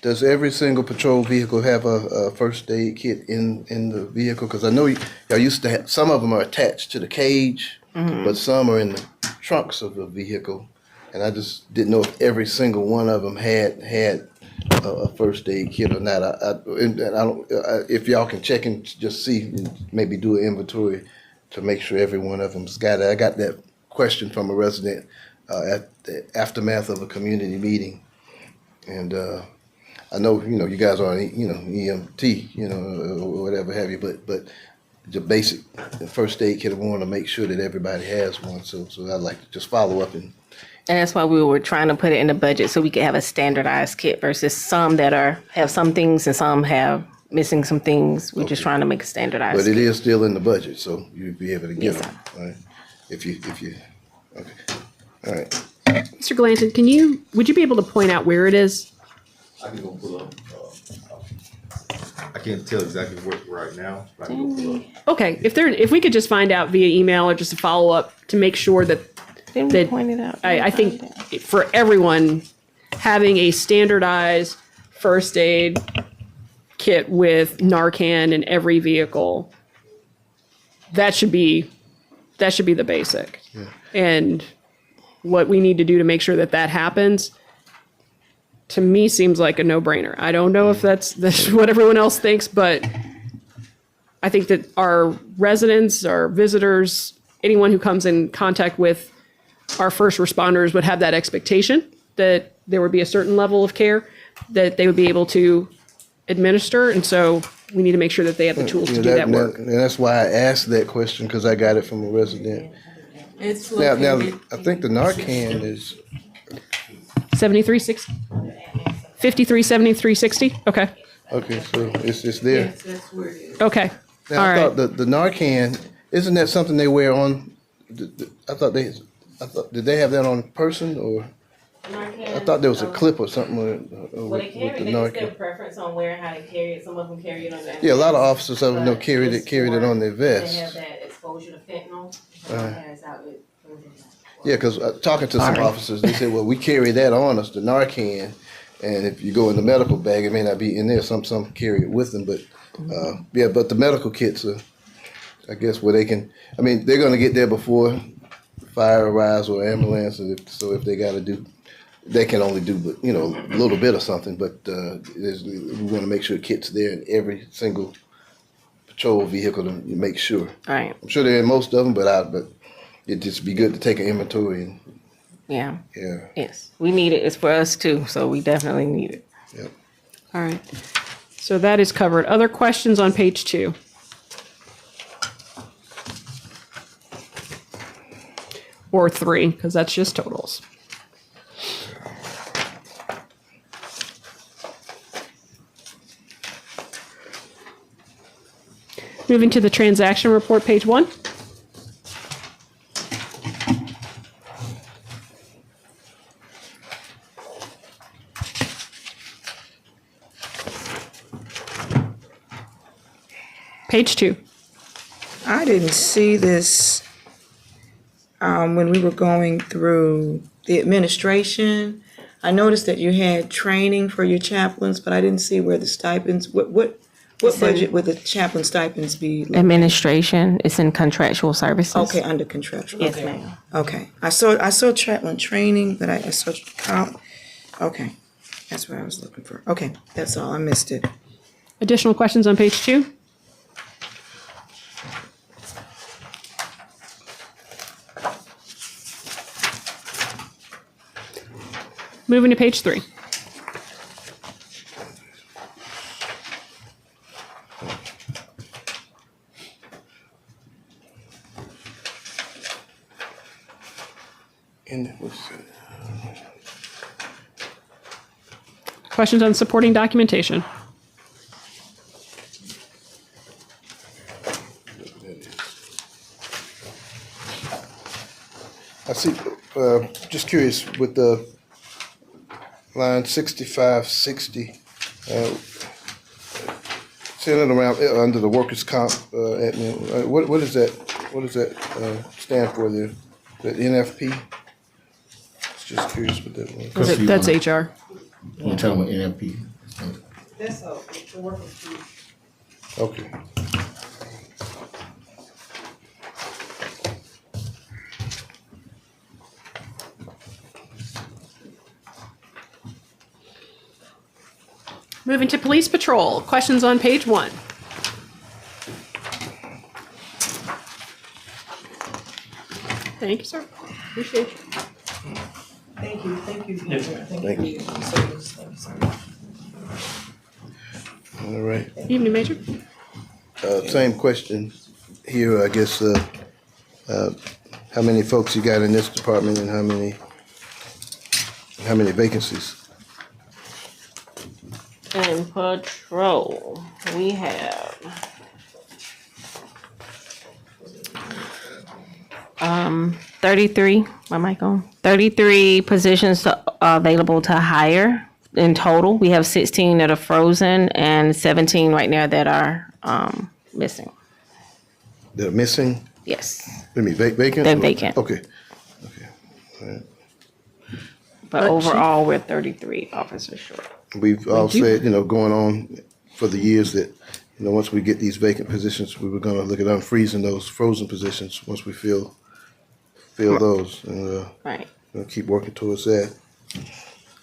Does every single patrol vehicle have a first aid kit in the vehicle? Because I know y'all used to have, some of them are attached to the cage, but some are in the trunks of the vehicle. And I just didn't know if every single one of them had a first aid kit or not. And I don't, if y'all can check and just see, maybe do an inventory to make sure every one of them's got it. I got that question from a resident at the aftermath of a community meeting. And I know, you guys are, EMT, or whatever have you, but the basic first aid kit, I want to make sure that everybody has one. So I'd like to just follow up and that's why we were trying to put it in the budget so we could have a standardized kit versus some that have some things and some have missing some things. We're just trying to make a standardized But it kit. is still in the budget, so you'll be able to get Yes, them, right? If you, okay, all right. Mr. Glanton, would you be able to point out where it is? I can go pull up. I can't tell exactly where right now, but I can go pull up. Okay, if we could just find out via email or just a follow-up to make sure that Didn't we that- point it out? I think for everyone, having a standardized first aid kit with Narcan in every vehicle, that should be the basic. And what we need to do to make sure that happens, to me, seems like a no-brainer. I don't know if that's what everyone else thinks, but I think that our residents, our visitors, anyone who comes in contact with our first responders would have that expectation that there would be a certain level of care that they would be able to administer, and so we need to make sure that they have the tools to do that work. And that's why I asked that question, because I got it from a resident. It's Now, located. I think the Narcan is, 7360? 53, 73, 60? Okay, okay, so it's there. Yes, that's where it is. okay. Now, All I right. thought the Narcan, isn't that something they wear on, I thought, did they have that on a person, or? I thought there was a clip or something with the Narcan. preference on where and how they carry it. Some of them carry it on their. Yeah, a lot of officers I know carried it on their They have vest. that exposure to fentanyl. Yeah, because talking to some officers, they said, well, we carry that on us, the Narcan, and if you go in the medical bag, it may not be in there. Some carry it with them, but yeah, but the medical kits are, I guess, where they can. I mean, they're gonna get there before fire arrives or ambulance, and so if they got to do, they can only do, but a little bit of something. But we want to make sure kits there in every single patrol vehicle to make sure. All right. I'm sure they're in most of them, but it'd just be good to take an inventory and Yeah. yeah. Yes. We need it. It's for us too. So we definitely need it. Yep. All right. So that is covered. Other questions on page 2? Or 3, because that's just totals. Moving to the transaction report, page 1. Page 2. I didn't see this when we were going through the administration. I noticed that you had training for your chaplains, but I didn't see where the stipends, what budget would the chaplain stipends be? Administration. It's in contractual services. Okay, under contractual. Yes, Okay. ma'am. Okay, I saw chaplain training, but I saw comp. Okay, that's what I was looking for. Okay, that's all, I missed it. Additional questions on page 2? Moving to page 3. And what's Questions on supporting documentation? I see, just curious, with the line 6560, centered around, under the workers' comp, admin, what is that, stand for there? The NFP? Just curious what that was. That's HR. We're talking about NFP. That's the workers' Okay. Moving to police patrol. Questions on page 1. Thank you, sir. Appreciate you. Thank you. Thank you. All right. Evening, Major. Same question here, I guess, how many folks you got in this department and how many vacancies? In patrol, we have 33. My mic on. 33 positions available to hire in total. We have 16 that are frozen and 17 right now that are missing. That are missing? Yes, Let me vacant? They're vacant. Okay. All right. but overall we're 33 officers short. We've all said, going on for the years that, once we get these vacant positions, we were gonna look at unfreezing those frozen positions once we fill those, and Right. we'll keep working towards that.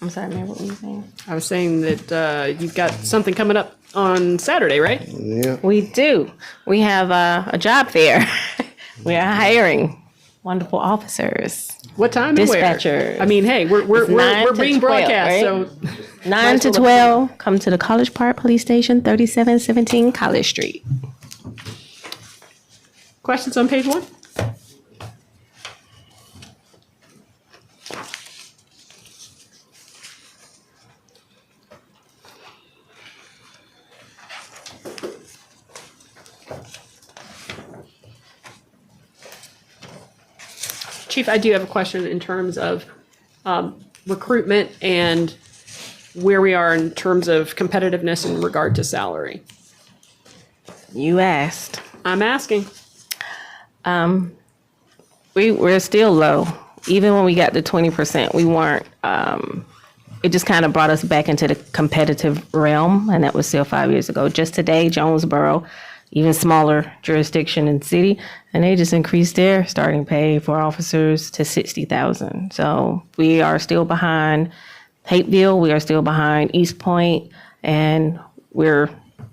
I'm sorry, Mayor, what were you saying? I was saying that you've got something coming up on Saturday, right? Yeah. We do. We have a job fair. We are hiring wonderful officers. What time and where? Dispatchers. I mean, hey, we're It's 9 we're to being 12, broadcast, right? so 9 to 12, come to the College Park Police Station, 3717 College Street. questions on page 1? Chief, I do have a question in terms of recruitment and where we are in terms of competitiveness in regard to salary. You asked. I'm asking. We're still low. Even when we got to 20%, we weren't. It just kind of brought us back into the competitive realm, and that was still 5 years ago. Just today, Jonesboro, even smaller jurisdiction and city, and they just increased their starting pay for officers to $60,000. So we are still behind Hapeville, we are still behind East Point, and we're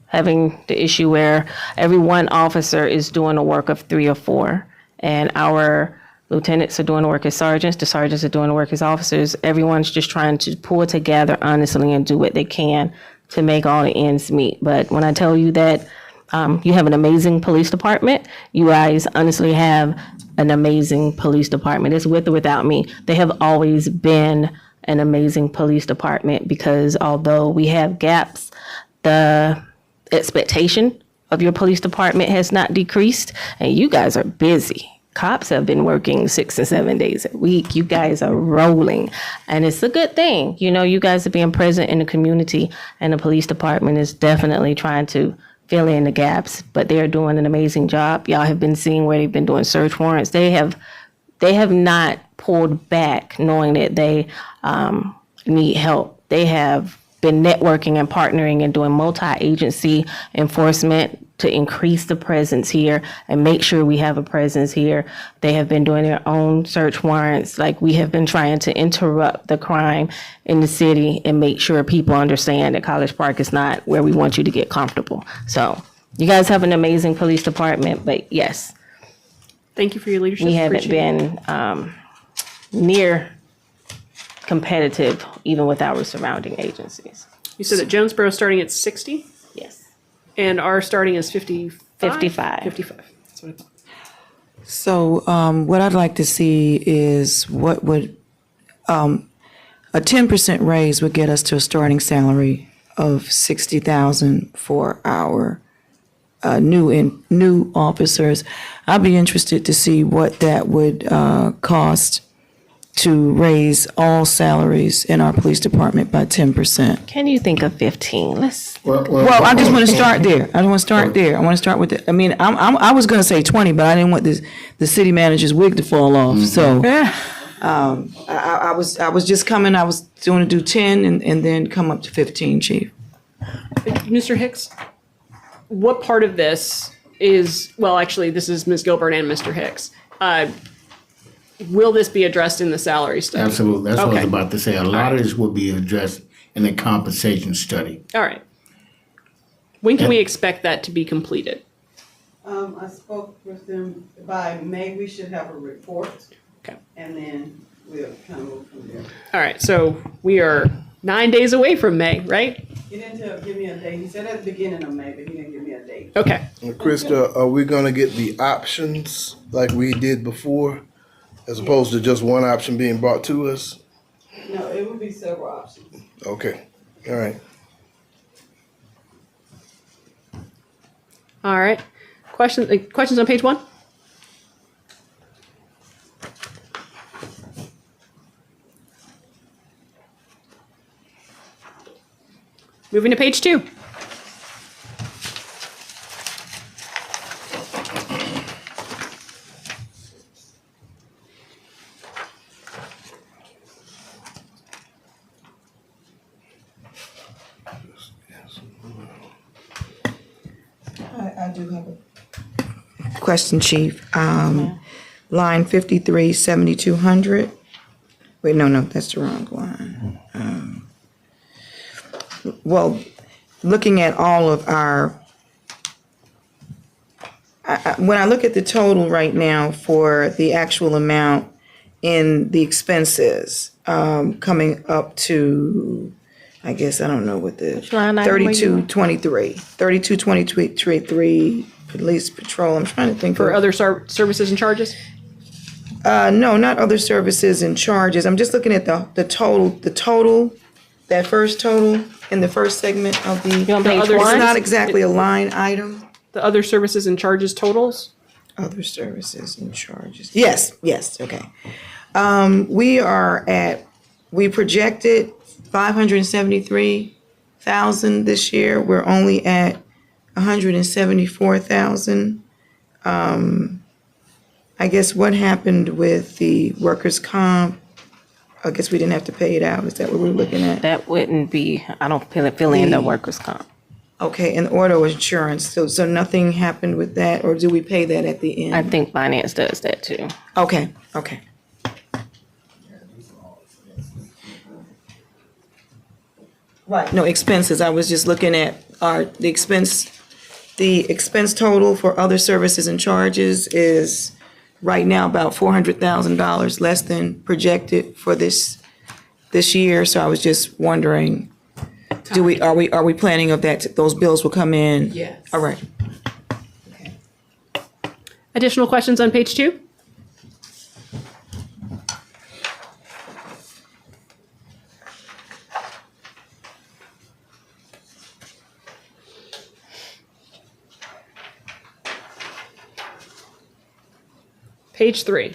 having the issue where every one officer is doing the work of 3 or 4, and our lieutenants are doing the work as sergeants, the sergeants are doing the work as officers. Everyone's just trying to pull together honestly and do what they can to make all the ends meet. But when I tell you that you have an amazing police department, you guys honestly have an amazing police department. It's with or without me. They have always been an amazing police department because although we have gaps, the expectation of your police department has not decreased, and you guys are busy. Cops have been working 6 and 7 days a week. You guys are rolling, and it's a good thing. You know, you guys are being present in the community, and the police department is definitely trying to fill in the gaps, but they're doing an amazing job. Y'all have been seeing where they've been doing search warrants. They have not pulled back knowing that they need help. They have been networking and partnering and doing multi-agency enforcement to increase the presence here and make sure we have a presence here. They have been doing their own search warrants. Like, we have been trying to interrupt the crime in the city and make sure people understand that College Park is not where we want you to get comfortable. So you guys have an amazing police department, but yes, Thank you for your leadership. we haven't Appreciate it. been near competitive even with our surrounding agencies. You said that Jonesboro is starting at 60 Yes. and our starting is 55? 55. 55. That's what I thought. So what I'd like to see is what would a 10% raise would get us to a starting salary of 60,000 for our new officers. I'd be interested to see what that would cost to raise all salaries in our police department by 10%. Can you think of 15? Let's. Well, I just want to start there. I want to start there. I want to start with the, I mean, I was going to say 20, but I didn't want the city manager's wig to fall off. So I was just coming, I was going to do 10 and then come up to 15, Chief. Mr. Hicks, what part of this is, well, actually, this is Ms. Gilbert and Mr. Hicks. Will this be addressed in the salary study? Absolutely. That's what I was Okay. about to say. A lot of this will be addressed in the compensation study. All right. When can we expect that to be completed? I spoke with them, by May, we should have a report, Okay. and then we'll kind of move from there. All right. So we are 9 days away from May, right? He didn't give me a date, he said at the beginning of May, but he didn't give me a date. Okay. Krista, are we gonna get the options like we did before, as opposed to just one option being brought to us? No, it would be several options. Okay, all right. All right. Questions on page 1? Moving to page 2. I do have a question, Chief. Line 53, 7200. Wait, no, that's the wrong line. Well, looking at all of our, when I look at the total right now for the actual amount in the expenses, coming up to, I guess, I don't know what the, Which line item were you on? 3223, police patrol, I'm trying to think. For of- other services and charges? No, not other services and charges. I'm just looking at the total, that first total in the first segment of the. You on page other- It's one? not exactly a line item. The other services and charges totals? Other services and charges. Yes, okay. We projected 573,000 this year. We're only at 174,000. I guess what happened with the workers' comp? I guess we didn't have to pay it out. Is that what we're looking at? That wouldn't be, I don't feel in the workers' comp. Okay, and auto insurance. So nothing happened with that, or do we pay that at the end? I think finance does that too. Okay. Right. No, expenses. I was just looking at the expense total for other services and charges is right now about $400,000 less than projected for this year. So I was just wondering, are we planning of that, those bills will come in? Yes. All right. Additional questions on page 2? Page 3.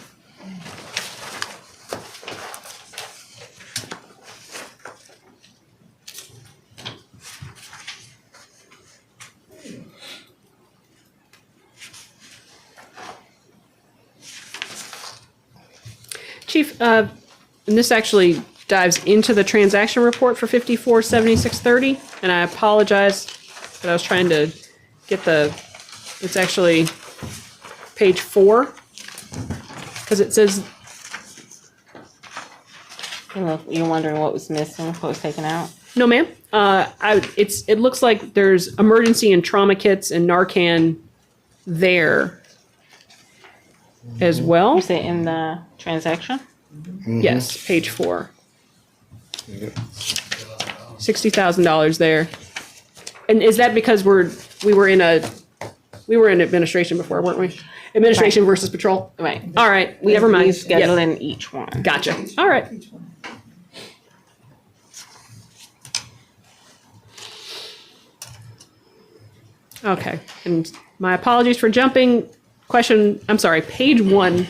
Chief, and this actually dives into the transaction report for 547630, and I apologize, but I was trying to get it's actually page 4, because it says, You're wondering what was missing, what was taken out? no ma'am, it looks like there's emergency and trauma kits and Narcan there as well. You said in the transaction? Yes, page 4. $60,000 there. And is that because we were in administration before, weren't we? Administration versus patrol? Right. All right, never mind. We schedule Yes. in each one. Gotcha. All right. Okay, and my apologies for jumping. Page 1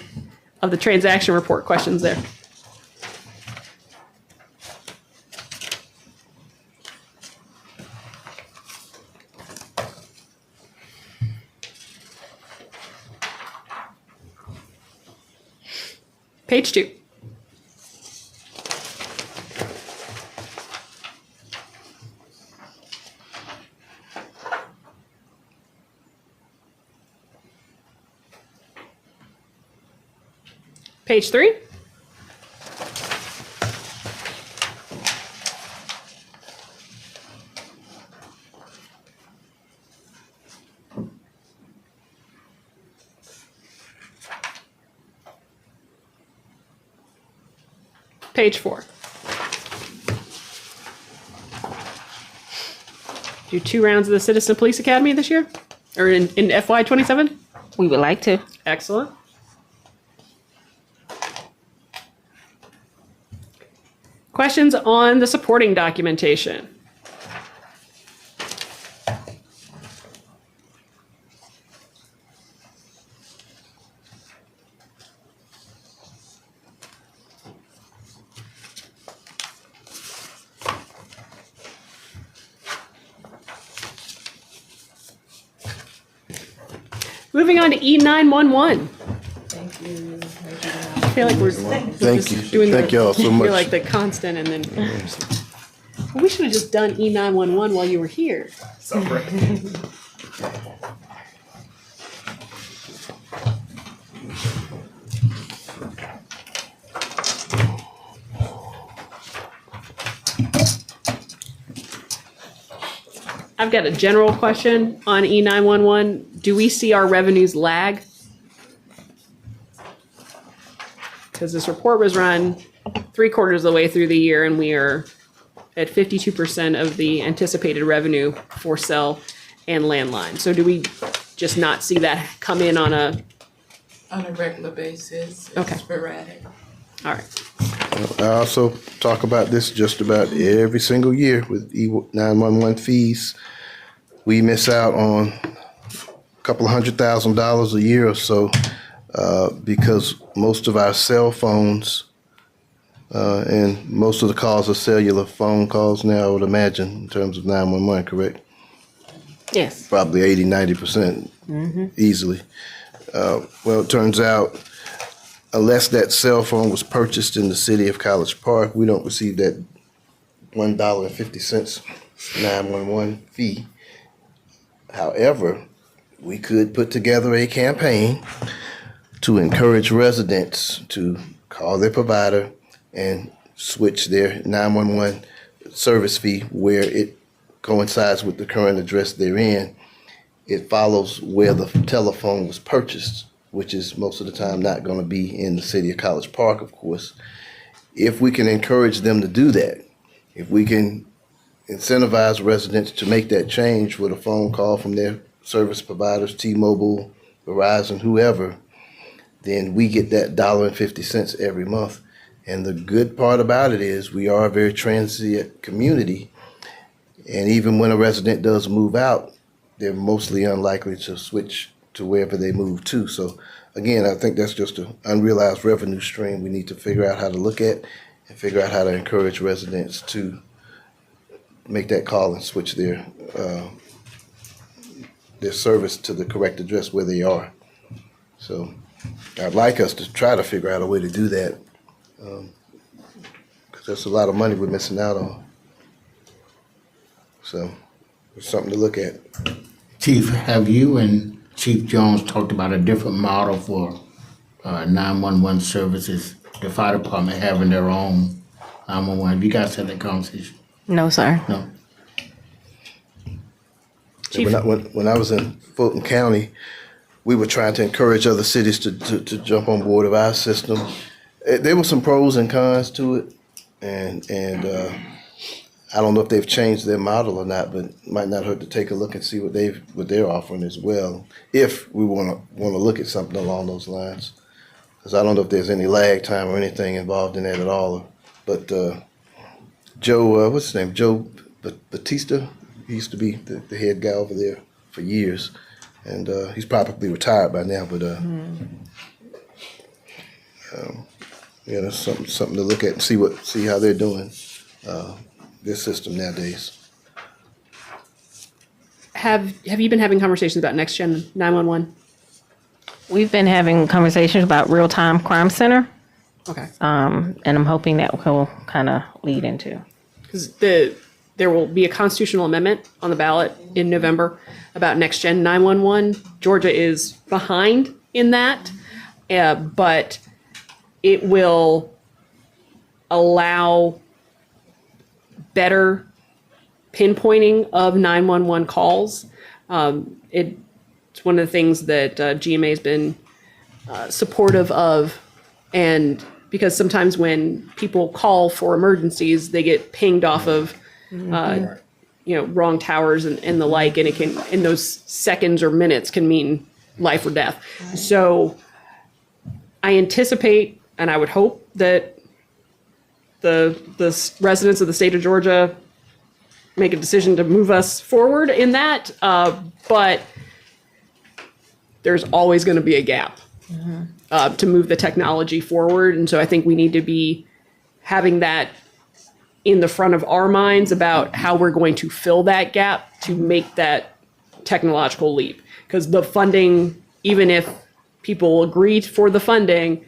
of the transaction report questions there. Page 2. Page 3. Page 4. Do 2 rounds of the Citizen Police Academy this year? Or in FY '27? We would like to. Excellent. Questions on the supporting documentation? Moving on to E911. Thank you. I feel like we're Thank just you. doing Thank y'all so much. You're like the constant, and then well, we should have just done E911 while you were here. I've got a general question on E911. Do we see our revenues lag? Because this report was run 3/4 of the way through the year, and we are at 52% of the anticipated revenue for cell and landline. So do we just not see that come in on a, regular basis. It's Okay. sporadic. all right. I also talk about this just about every single year with E911 fees. We miss out on a couple of $100,000 a year or so because most of our cell phones and most of the calls are cellular phone calls now, I would imagine, in terms of 911, correct? Yes. Probably 80, 90% easily. Well, it turns out, unless that cell phone was purchased in the city of College Park, we don't receive that $1.50 911 fee. However, we could put together a campaign to encourage residents to call their provider and switch their 911 service fee where it coincides with the current address they're in. It follows where the telephone was purchased, which is most of the time not going to be in the city of College Park, of course. If we can encourage them to do that, if we can incentivize residents to make that change with a phone call from their service providers, T-Mobile, Verizon, whoever, then we get that $1.50 every month. And the good part about it is we are a very transient community. And even when a resident does move out, they're mostly unlikely to switch to wherever they move to. So again, I think that's just an unrealized revenue stream we need to figure out how to look at and figure out how to encourage residents to make that call and switch their service to the correct address where they are. So I'd like us to try to figure out a way to do that, because there's a lot of money we're missing out on. So it's something to look at. Chief, have you and Chief Jones talked about a different model for 911 services? The fire department having their own 911. Have you guys had that conversation? No, sir. No. Chief. When I was in Fulton County, we were trying to encourage other cities to jump on board of our system. There were some pros and cons to it, and I don't know if they've changed their model or not, but it might not hurt to take a look and see what they're offering as well, if we want to look at something along those lines. Because I don't know if there's any lag time or anything involved in that at all. But Joe, what's his name? Joe Batista. He used to be the head guy over there for years, and he's probably retired by now. But yeah, that's something to look at and see how they're doing their system nowadays. Have you been having conversations about next gen 911? We've been having conversations about real-time crime center, Okay. and I'm hoping that will kind of lead into. Because there will be a constitutional amendment on the ballot in November about next gen 911. Georgia is behind in that, but it will allow better pinpointing of 911 calls. It's one of the things that GMA has been supportive of, and because sometimes when people call for emergencies, they get pinged off of wrong towers and the like, and it can, in those seconds or minutes, can mean life or death. So I anticipate, and I would hope that the residents of the state of Georgia make a decision to move us forward in that, but there's always going to be a gap to move the technology forward. And so I think we need to be having that in the front of our minds about how we're going to fill that gap to make that technological leap. Because the funding, even if people agree for the funding,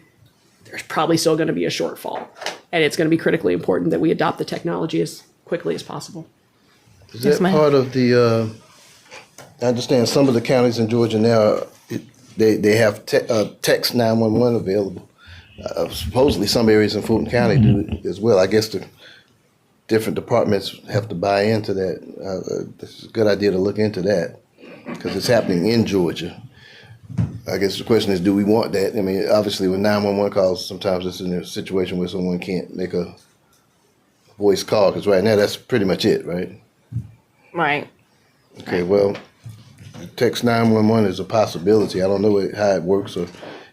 there's probably still going to be a shortfall. And it's going to be critically important that we adopt the technology as quickly as possible. Is that part of the, I understand some of the counties in Georgia now, they have text 911 available. Supposedly some areas in Fulton County do it as well. I guess the different departments have to buy into that. This is a good idea to look into that, because it's happening in Georgia. I guess the question is, do we want that? I mean, obviously with 911 calls, sometimes it's in a situation where someone can't make a voice call, because right now that's pretty much it, right? Right. Okay, well, text 911 is a possibility. I don't know how it works or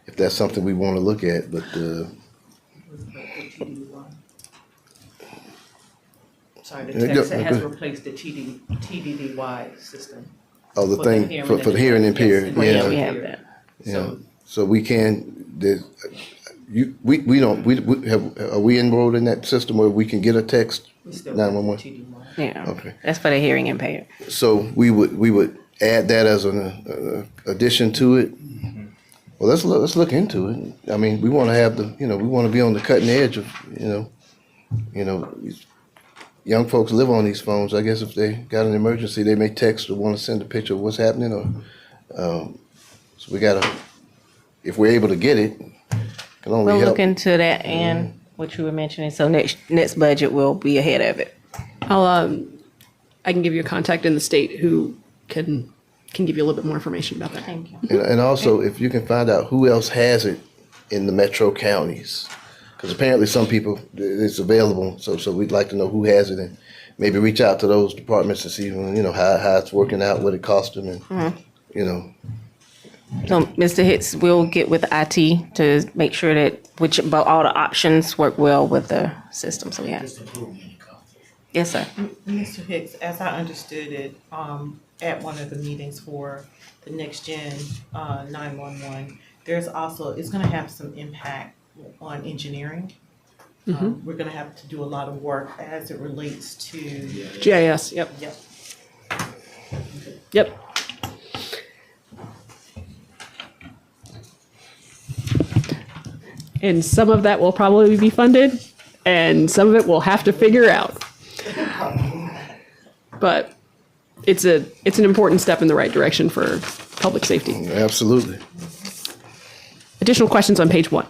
if that's something we want to look at, but Sorry, Yeah, the text go- has go. replaced the TDDY system. oh, the For the thing hearing for the hearing impaired, Yes, Yeah, we yeah, have that. yeah. So we can. We don't. Are we enrolled in that system where we can get a text We still have the 911? TDY. Yeah. Okay. That's for the hearing impaired. So we would add that as an addition to it. Well, let's look into it. I mean, we want to have we want to be on the cutting edge of these young folks live on these phones. I guess if they got an emergency, they may text or want to send a picture of what's happening. Or so we gotta, if we're able to get it, can only We'll help. look into that and what you were mentioning. So next budget will be ahead of it. I can give you a contact in the state who can give you a little bit more information about that. Thank you. And also, if you can find out who else has it in the metro counties, because apparently some people, it's available, so we'd like to know who has it, and maybe reach out to those departments to see, how it's working out, what it cost them, and, So Mr. Hicks will get with IT to make sure that but all the options work well with the system. So yeah. Yes, sir. Mr. Hicks, as I understood it, at one of the meetings for the next gen 911, there's also, it's gonna have some impact on engineering. We're gonna have to do a lot of work as it relates to. GIS. Yep. Yep. Yep. And some of that will probably be funded, and some of it we'll have to figure out. But it's an important step in the right direction for public safety. absolutely. Additional questions on page 1.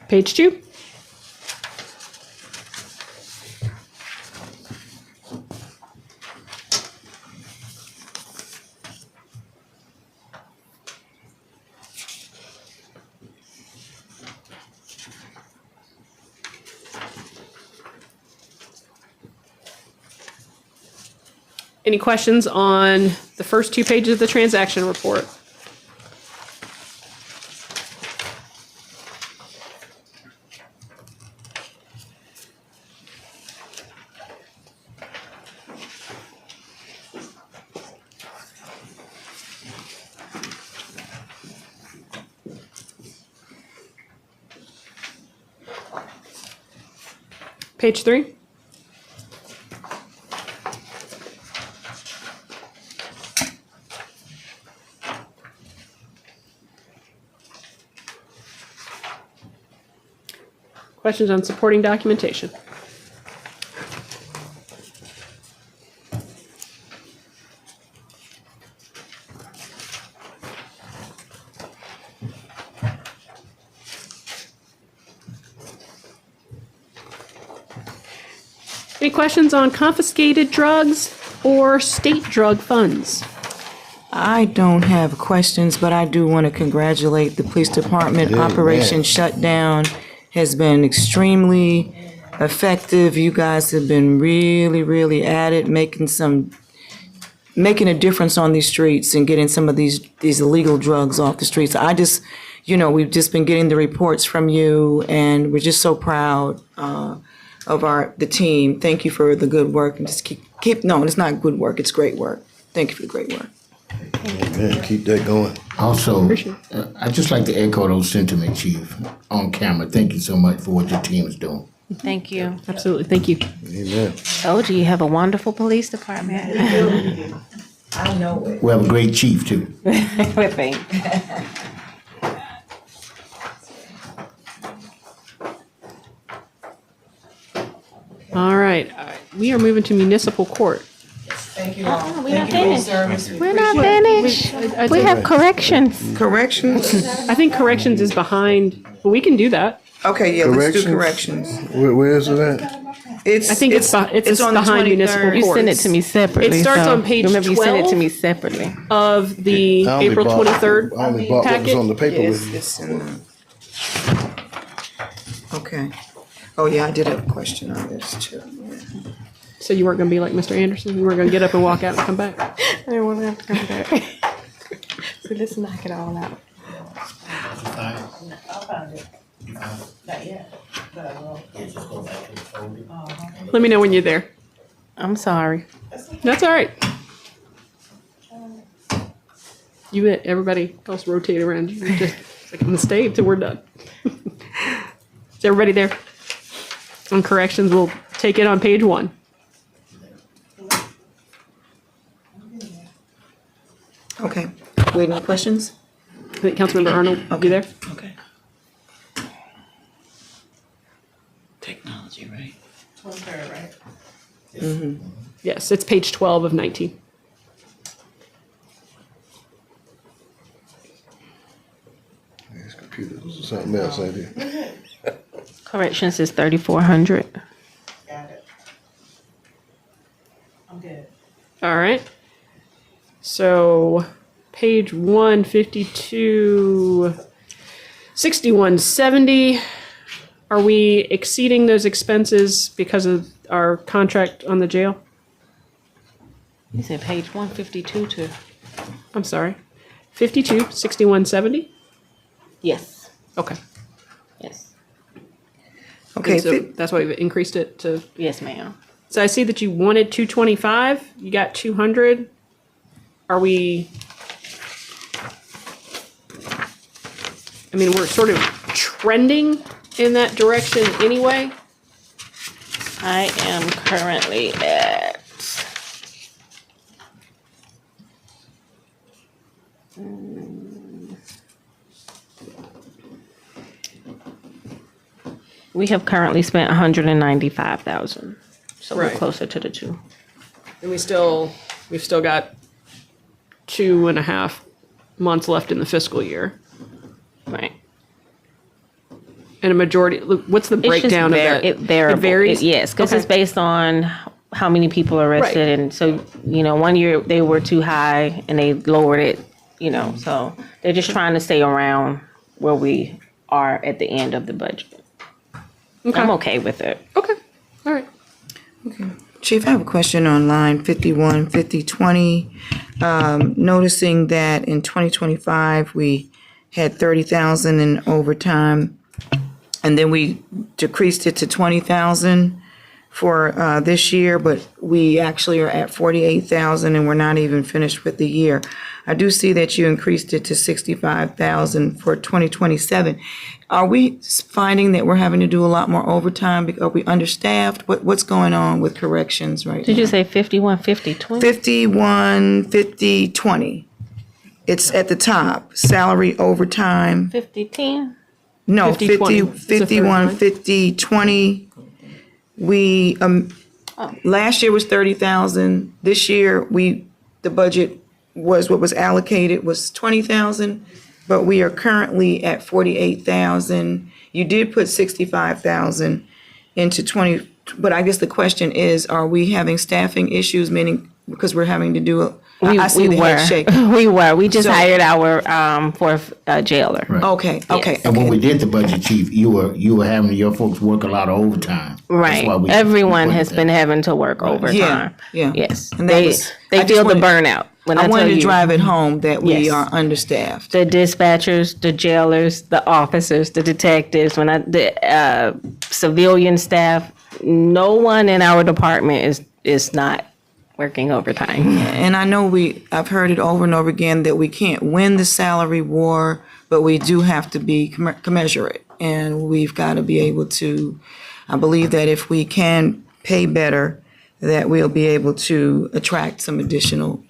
Page 2. Any questions on the first 2 pages of the transaction report? Page 3. Questions on supporting documentation? Any questions on confiscated drugs or state drug funds? I don't have questions, but I do want to congratulate the police department. Amen. Operation Shutdown has been extremely effective. You guys have been really, really at it, making a difference on these streets and getting some of these illegal drugs off the streets. We've just been getting the reports from you, and we're just so proud of the team. Thank you for the good work, and just keep. No, it's not good work. It's great work. Thank you for the great work. Amen. Keep that going. Also, I'd just like to echo those sentiments, Chief, on camera. Thank you so much for what your team is doing. Thank you. Absolutely. Thank you. Amen. Told you have a wonderful police department. I know it. We have a great chief, too. Thank you. All right. We are moving to municipal court. Thank you. you all. We're not Thank you for your finished. service. We're not finished. We have corrections. Corrections? I think corrections is behind, but we can do that. Okay, yeah, let's do Corrections? corrections. Where is it at? It's, I think it's on the behind municipal 23rd. You court. sent it to me separately. It starts so on page remember you sent it to 12. me separately. Of the I only April bought- 23rd I only bought what was on the packet. paper Yeah, with me. it's in the. Okay. Oh, yeah, I did have a question on this too. So you weren't gonna be like Mr. Anderson? You weren't gonna get up and walk out and come back? I didn't want to have to come back. So let's knock it all out. Let me know when you're there. I'm sorry. That's all right. You let everybody else rotate around. You just like, I'm gonna stay until we're done. Is everybody there? On corrections, we'll take it on page 1. Okay. Wait, any questions? I think Councilmember Arnold, you there? Okay. Technology, right? Yes, it's page 12 of 19. These computers or something else, ain't it? Corrections is 3,400. Got it. I'm good. All right. So page 152, 6170. Are we exceeding those expenses because of our contract on the jail? You said page 152 to. I'm sorry. 52, 6170? Yes. Okay. Yes. Okay, And so that's why we've increased it to. Yes, ma'am. So I see that you wanted 225. You got 200. Are we? I mean, we're sort of trending in that direction anyway. I am currently at. We have currently spent 195,000, so Right. we're closer to the 2. And we've still got 2.5 months left in the fiscal year. Right. And a majority, look, what's the It's just breakdown of that? It variable. It varies? Yes, because it's Okay. based on how many people are arrested, Right. and so, you know, one year they were too high and they lowered it, you know, so they're just trying to stay around where we are at the end of the budget. I'm okay with it. Okay, all right. Chief, I have a question on line 51, 5020. Noticing that in 2025, we had 30,000 in overtime, and then we decreased it to 20,000 for this year, but we actually are at 48,000 and we're not even finished with the year. I do see that you increased it to 65,000 for 2027. Are we finding that we're having to do a lot more overtime? Are we understaffed? What's going on with corrections right now? Did you say 51, 50, 20? 51, 50, 20. It's at the top. Salary, overtime. 50, 10? No, 50, 50, 20. It's the third 51, line. 50, 20. We, last year was 30,000. This year, the budget was, what was allocated was 20,000, but we are currently at 48,000. You did put 65,000 into 20, but I guess the question is, are we having staffing issues, meaning, because we're having to do, I see the head shaking. We were. We just So- hired our fourth jailer. Okay, okay, And when okay. we did the budget, chief, you were having your folks work a lot of overtime. That's Right. why we Everyone put has that. been having to work overtime. Yeah. Yes. And that They was- I they just feel the wanted- burnout. When I I tell wanted to you, drive it home that we Yes. are understaffed. the dispatchers, the jailers, the officers, the detectives, the civilian staff, no one in our department is not working overtime. And I know I've heard it over and over again that we can't win the salary war, but we do have to be commensurate. And we've got to be able to, I believe that if we can pay better, that we'll be able to attract some additional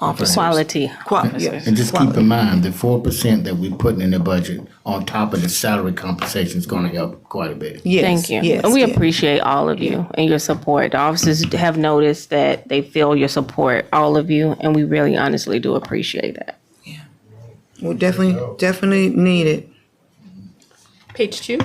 officers. Quality. Yes. And just keep in mind, the 4% that we're putting in the budget on top of the salary compensation is gonna help quite a bit. Yes, Thank you. yes, And we yes. appreciate all of you and your support. The officers have noticed that they feel your support, all of you, and we really honestly do appreciate that. We definitely need it. Page 2.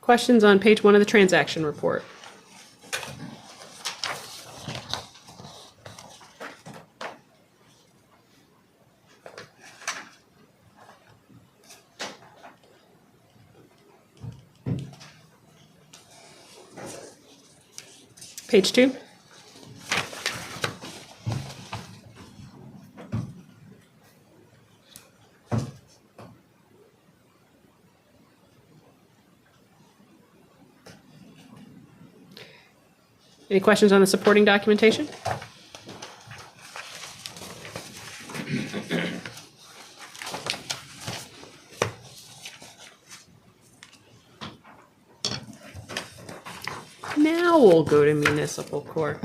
Questions on page 1 of the transaction report? Page 2. Any questions on the supporting documentation? Now we'll go to municipal court.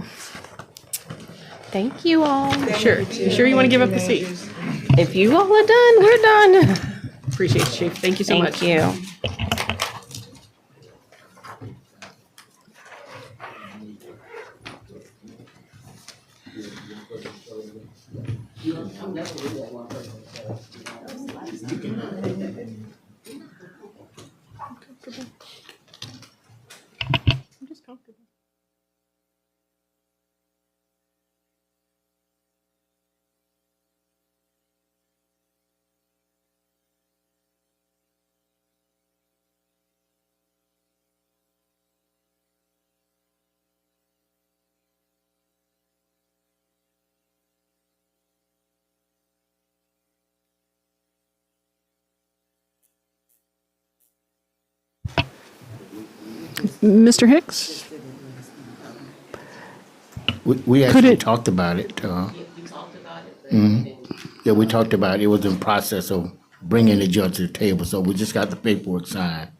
Thank you all. Sure. You sure you want to give up the seat? If you all are done, we're done. Appreciate it, Chief. Thank you so much. Thank you. I'm just comfortable. Mr. Hicks? We actually talked about it. Yeah, we talked about it. It was in process of bringing the judge to the table, so we just got the paperwork signed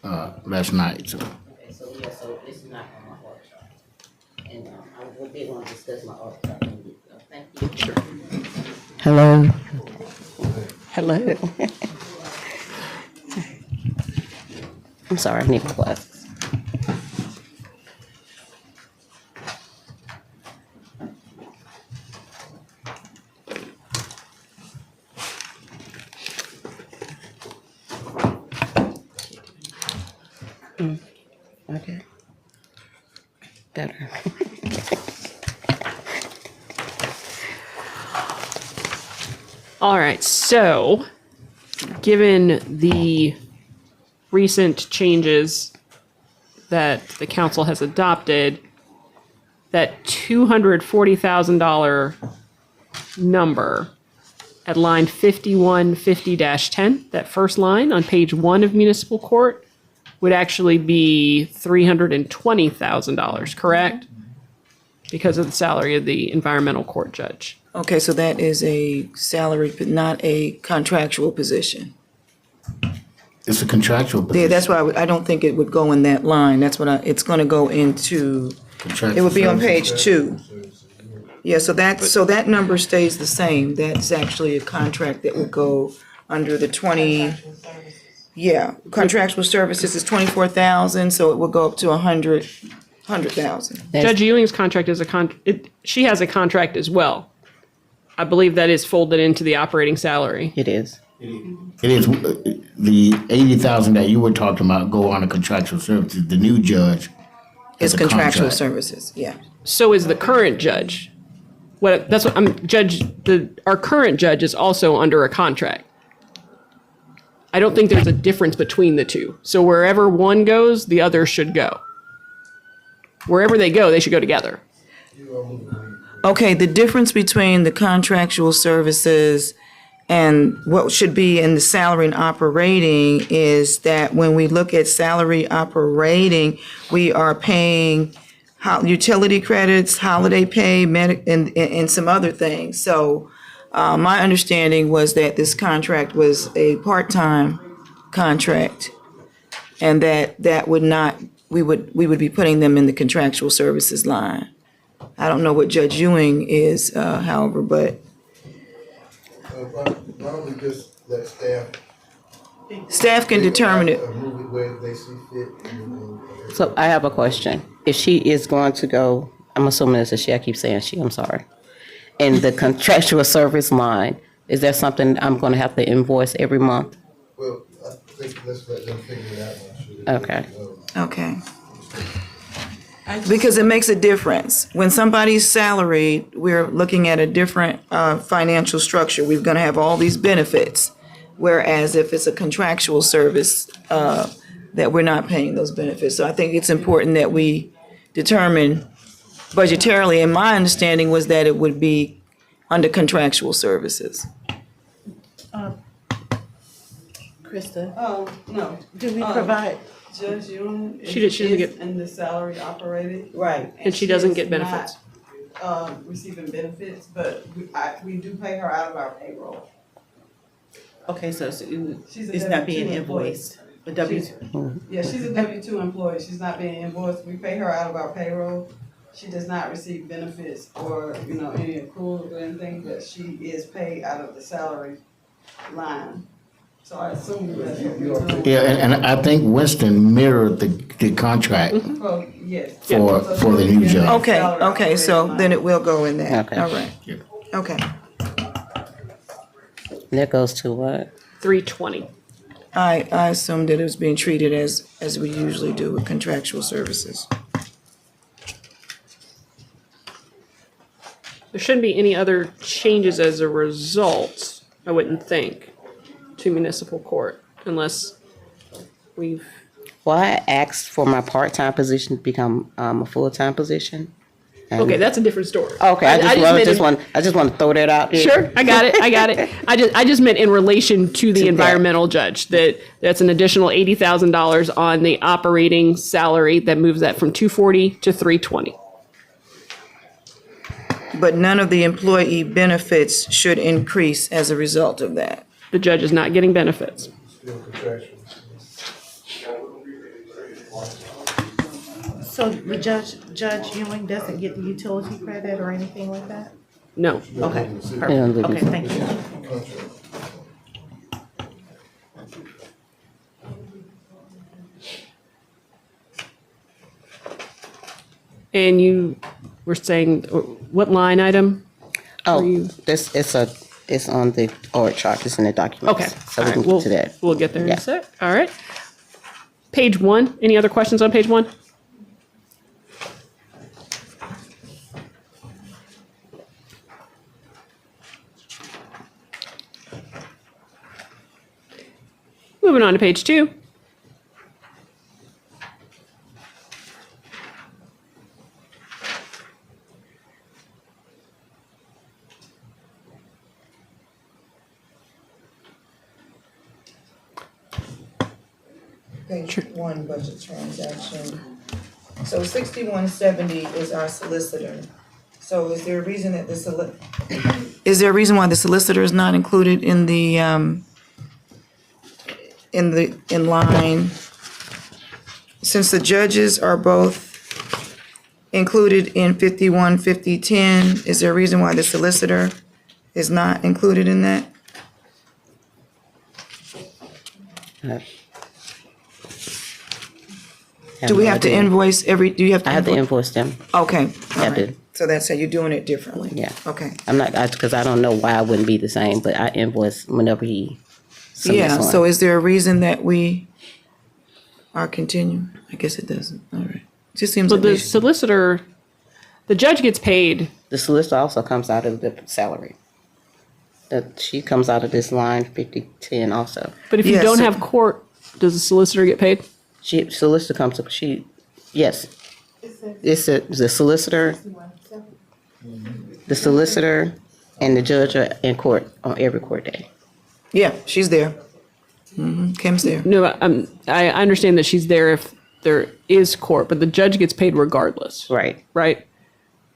last night. So. So this is not on my workshop. And I did want to discuss my workshop. Thank you. Sure. Hello. Hello. I'm sorry, I need my glasses. Okay. Better. All right, so given the recent changes that the council has adopted, that $240,000 number at line 5150-10, that first line on page 1 of municipal court, would actually be $320,000, correct? Because of the salary of the environmental court judge. Okay, so that is a salary, but not a contractual position. It's a contractual Yeah, position. that's why I don't think it would go in that line. That's what it's gonna go into, Contractual it would be on services. page 2. Yeah, so that number stays the same. That's actually a contract that would go under the 20. Yeah, contractual services is 24,000, so it will go up to 100,000. Judge Ewing's contract is she has a contract as well. I believe that is folded into the operating salary. It is. It is the 80,000 that you were talking about go on a contractual services. The new judge It's has a contractual contract. services, yeah. So is the current judge. Our current judge is also under a contract. I don't think there's a difference between the two. So wherever one goes, the other should go. Wherever they go, they should go together. Okay, the difference between the contractual services and what should be in the salary and operating is that when we look at salary operating, we are paying utility credits, holiday pay, and some other things. So my understanding was that this contract was a part-time contract, and that would not, we would be putting them in the contractual services line. I don't know what Judge Ewing is, however, but Why don't we just let staff can determine it. Move it where they see fit. So I have a question. If she is going to go, I'm assuming it's a she, I keep saying she, I'm sorry. In the contractual service line, is there something I'm gonna have to invoice every month? Well, I think let's let them figure it out. Okay. Okay. Because it makes a difference. When somebody's salaried, we're looking at a different financial structure. We're gonna have all these benefits. Whereas if it's a contractual service, that we're not paying those benefits. So I think it's important that we determine budgetarily, and my understanding was that it would be under contractual services. Krista, No. do we provide? Judge Ewing She doesn't get- in the salary operated. Right. And she doesn't is get benefits. not, receiving benefits, but we do pay her out of our payroll. Okay, so She's a it's not being W-2 employee. invoiced. A W. Yeah, she's a W-2 employee, she's not being invoiced, we pay her out of our payroll. She does not receive benefits or, any accrual or anything, but she is paid out of the salary line. So I assume that's what we're doing. Yeah, and I think Winston mirrored the contract Well, yes. for the new job. Okay, so then it will go in there. Okay. All right. Okay. That goes to what? 320. I assumed that it was being treated as we usually do with contractual services. There shouldn't be any other changes as a result, I wouldn't think, to municipal court, unless we've, Well, I asked for my part-time position to become a full-time position. And- okay, that's a different story. Okay, I just meant want to throw that out there. Sure, I got it. I just meant in relation to the that. environmental judge, that's an additional $80,000 on the operating salary that moves that from 240 to 320. But none of the employee benefits should increase as a result of that. The judge is not getting benefits. Still contractual. So the Judge Ewing doesn't get the utility credit or anything like that? No. Okay, Yeah, perfect. Okay, thank you. And you were saying, what line item? Oh, you- it's on the org chart. It's in the documents. Okay. So All we right, can get to that. We'll get there in Yeah. a sec. All right. Page 1, any other questions on page 1? Moving on to page 2. Page 1, budget transaction. So 6170 is our solicitor. So is there a reason that is there a reason why the solicitor is not included in the, in line? Since the judges are both included in 515010, is there a reason why the solicitor is not included in that? Do we have to invoice do you have to? I have to invoice them. Okay, all Have to. right. So that's how you're doing it differently? Yeah. Okay. I'm not, because I don't know why it wouldn't be the same, but I invoice whenever he submits Yeah, one. so is there a reason that we are continuing? I guess it doesn't, all right. Just seems So like the we- solicitor, the judge gets paid. The solicitor also comes out of the salary. She comes out of this line 5010 also. But if you Yes, don't so- have court, does the solicitor get paid? Solicitor comes up, yes. It's the solicitor, and the judge are in court on every court day. Yeah, she's there. Kim's there. No, I understand that she's there there is court, but the judge gets paid regardless. Right. Right?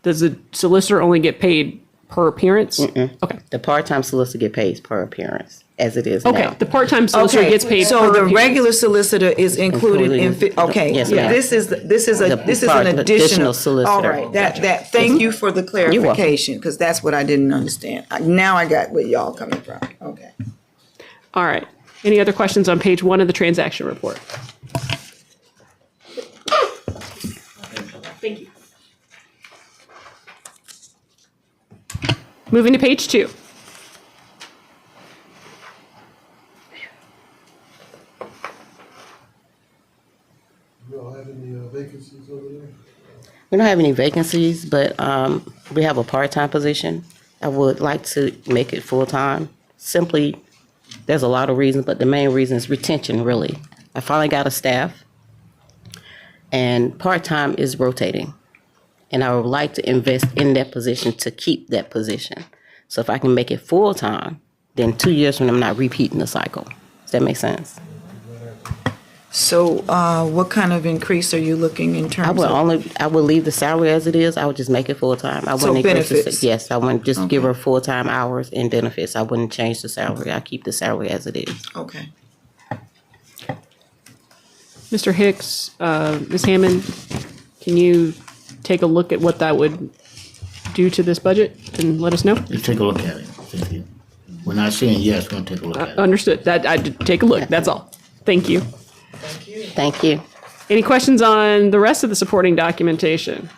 Does the solicitor only get paid per appearance? Okay. The part-time solicitor get paid per appearance, as it is Okay, now. the part-time solicitor Okay, gets paid so per the appearance. regular solicitor is included in, okay. Yes, ma'am. This is an additional additional. solicitor. All right, thank you for the clarification, because that's what I didn't understand. Now I got where y'all coming from, okay. All right. Any other questions on page 1 of the transaction report? Thank you. Moving to page 2. You all have any vacancies over there? We don't have any vacancies, but we have a part-time position. I would like to make it full-time. Simply, there's a lot of reasons, but the main reason is retention, really. I finally got a staff, and part-time is rotating. And I would like to invest in that position to keep that position. So if I can make it full-time, then 2 years from now, I'm not repeating the cycle. Does that make sense? So, what kind of increase are you looking in terms of? I would leave the salary as it is. I would just make it full-time. I So wouldn't increase the benefits? Yes, I wouldn't just give her full-time hours and benefits. I wouldn't change the salary. I keep the salary as it is. Okay. Mr. Hicks, Ms. Hammond, can you take a look at what that would do to this budget and let us know? Let's take a look at it. Thank you. We're not saying yes, we're gonna take a look at it. Understood. That I did take a look. That's all. Thank you. Thank you. Any questions on the rest of the supporting documentation?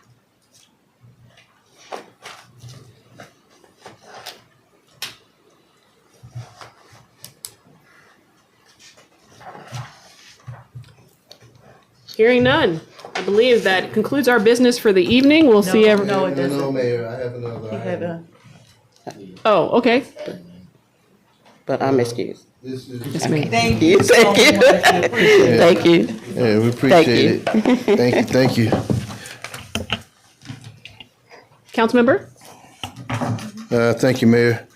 Hearing none. I believe that concludes our business for the evening. We'll see every. No, it doesn't. No, Mayor, I have another. He had a- Oh, okay. But I'm excused. This is. Thank you so much. Thank you. Yeah, we appreciate it. Thank you. Councilmember? Thank you, Mayor.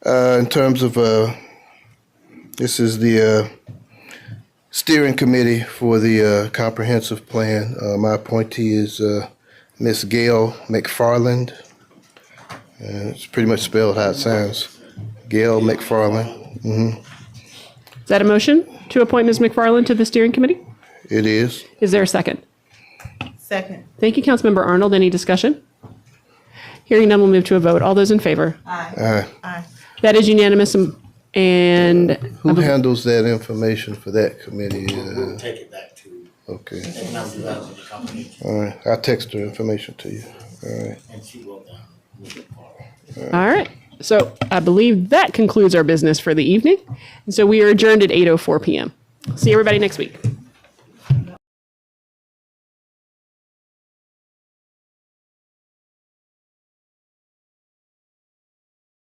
In terms of, this is the steering committee for the comprehensive plan. My appointee is Ms. Gail McFarland. It's pretty much spelled how it sounds. Gail McFarland. Is that a motion to appoint Ms. McFarland to the steering committee? It is. Is there a second? Second. Thank you, Councilmember Arnold. Any discussion? Hearing none, we'll move to a vote. All those in favor? Aye. That is unanimous and Who handles that information for that committee? Take it back to Okay. economic development company, All right. I'll text her information to you. All right. and she wrote down. all right. So I believe that concludes our business for the evening. And so we are adjourned at 8:04 p.m. See everybody next week.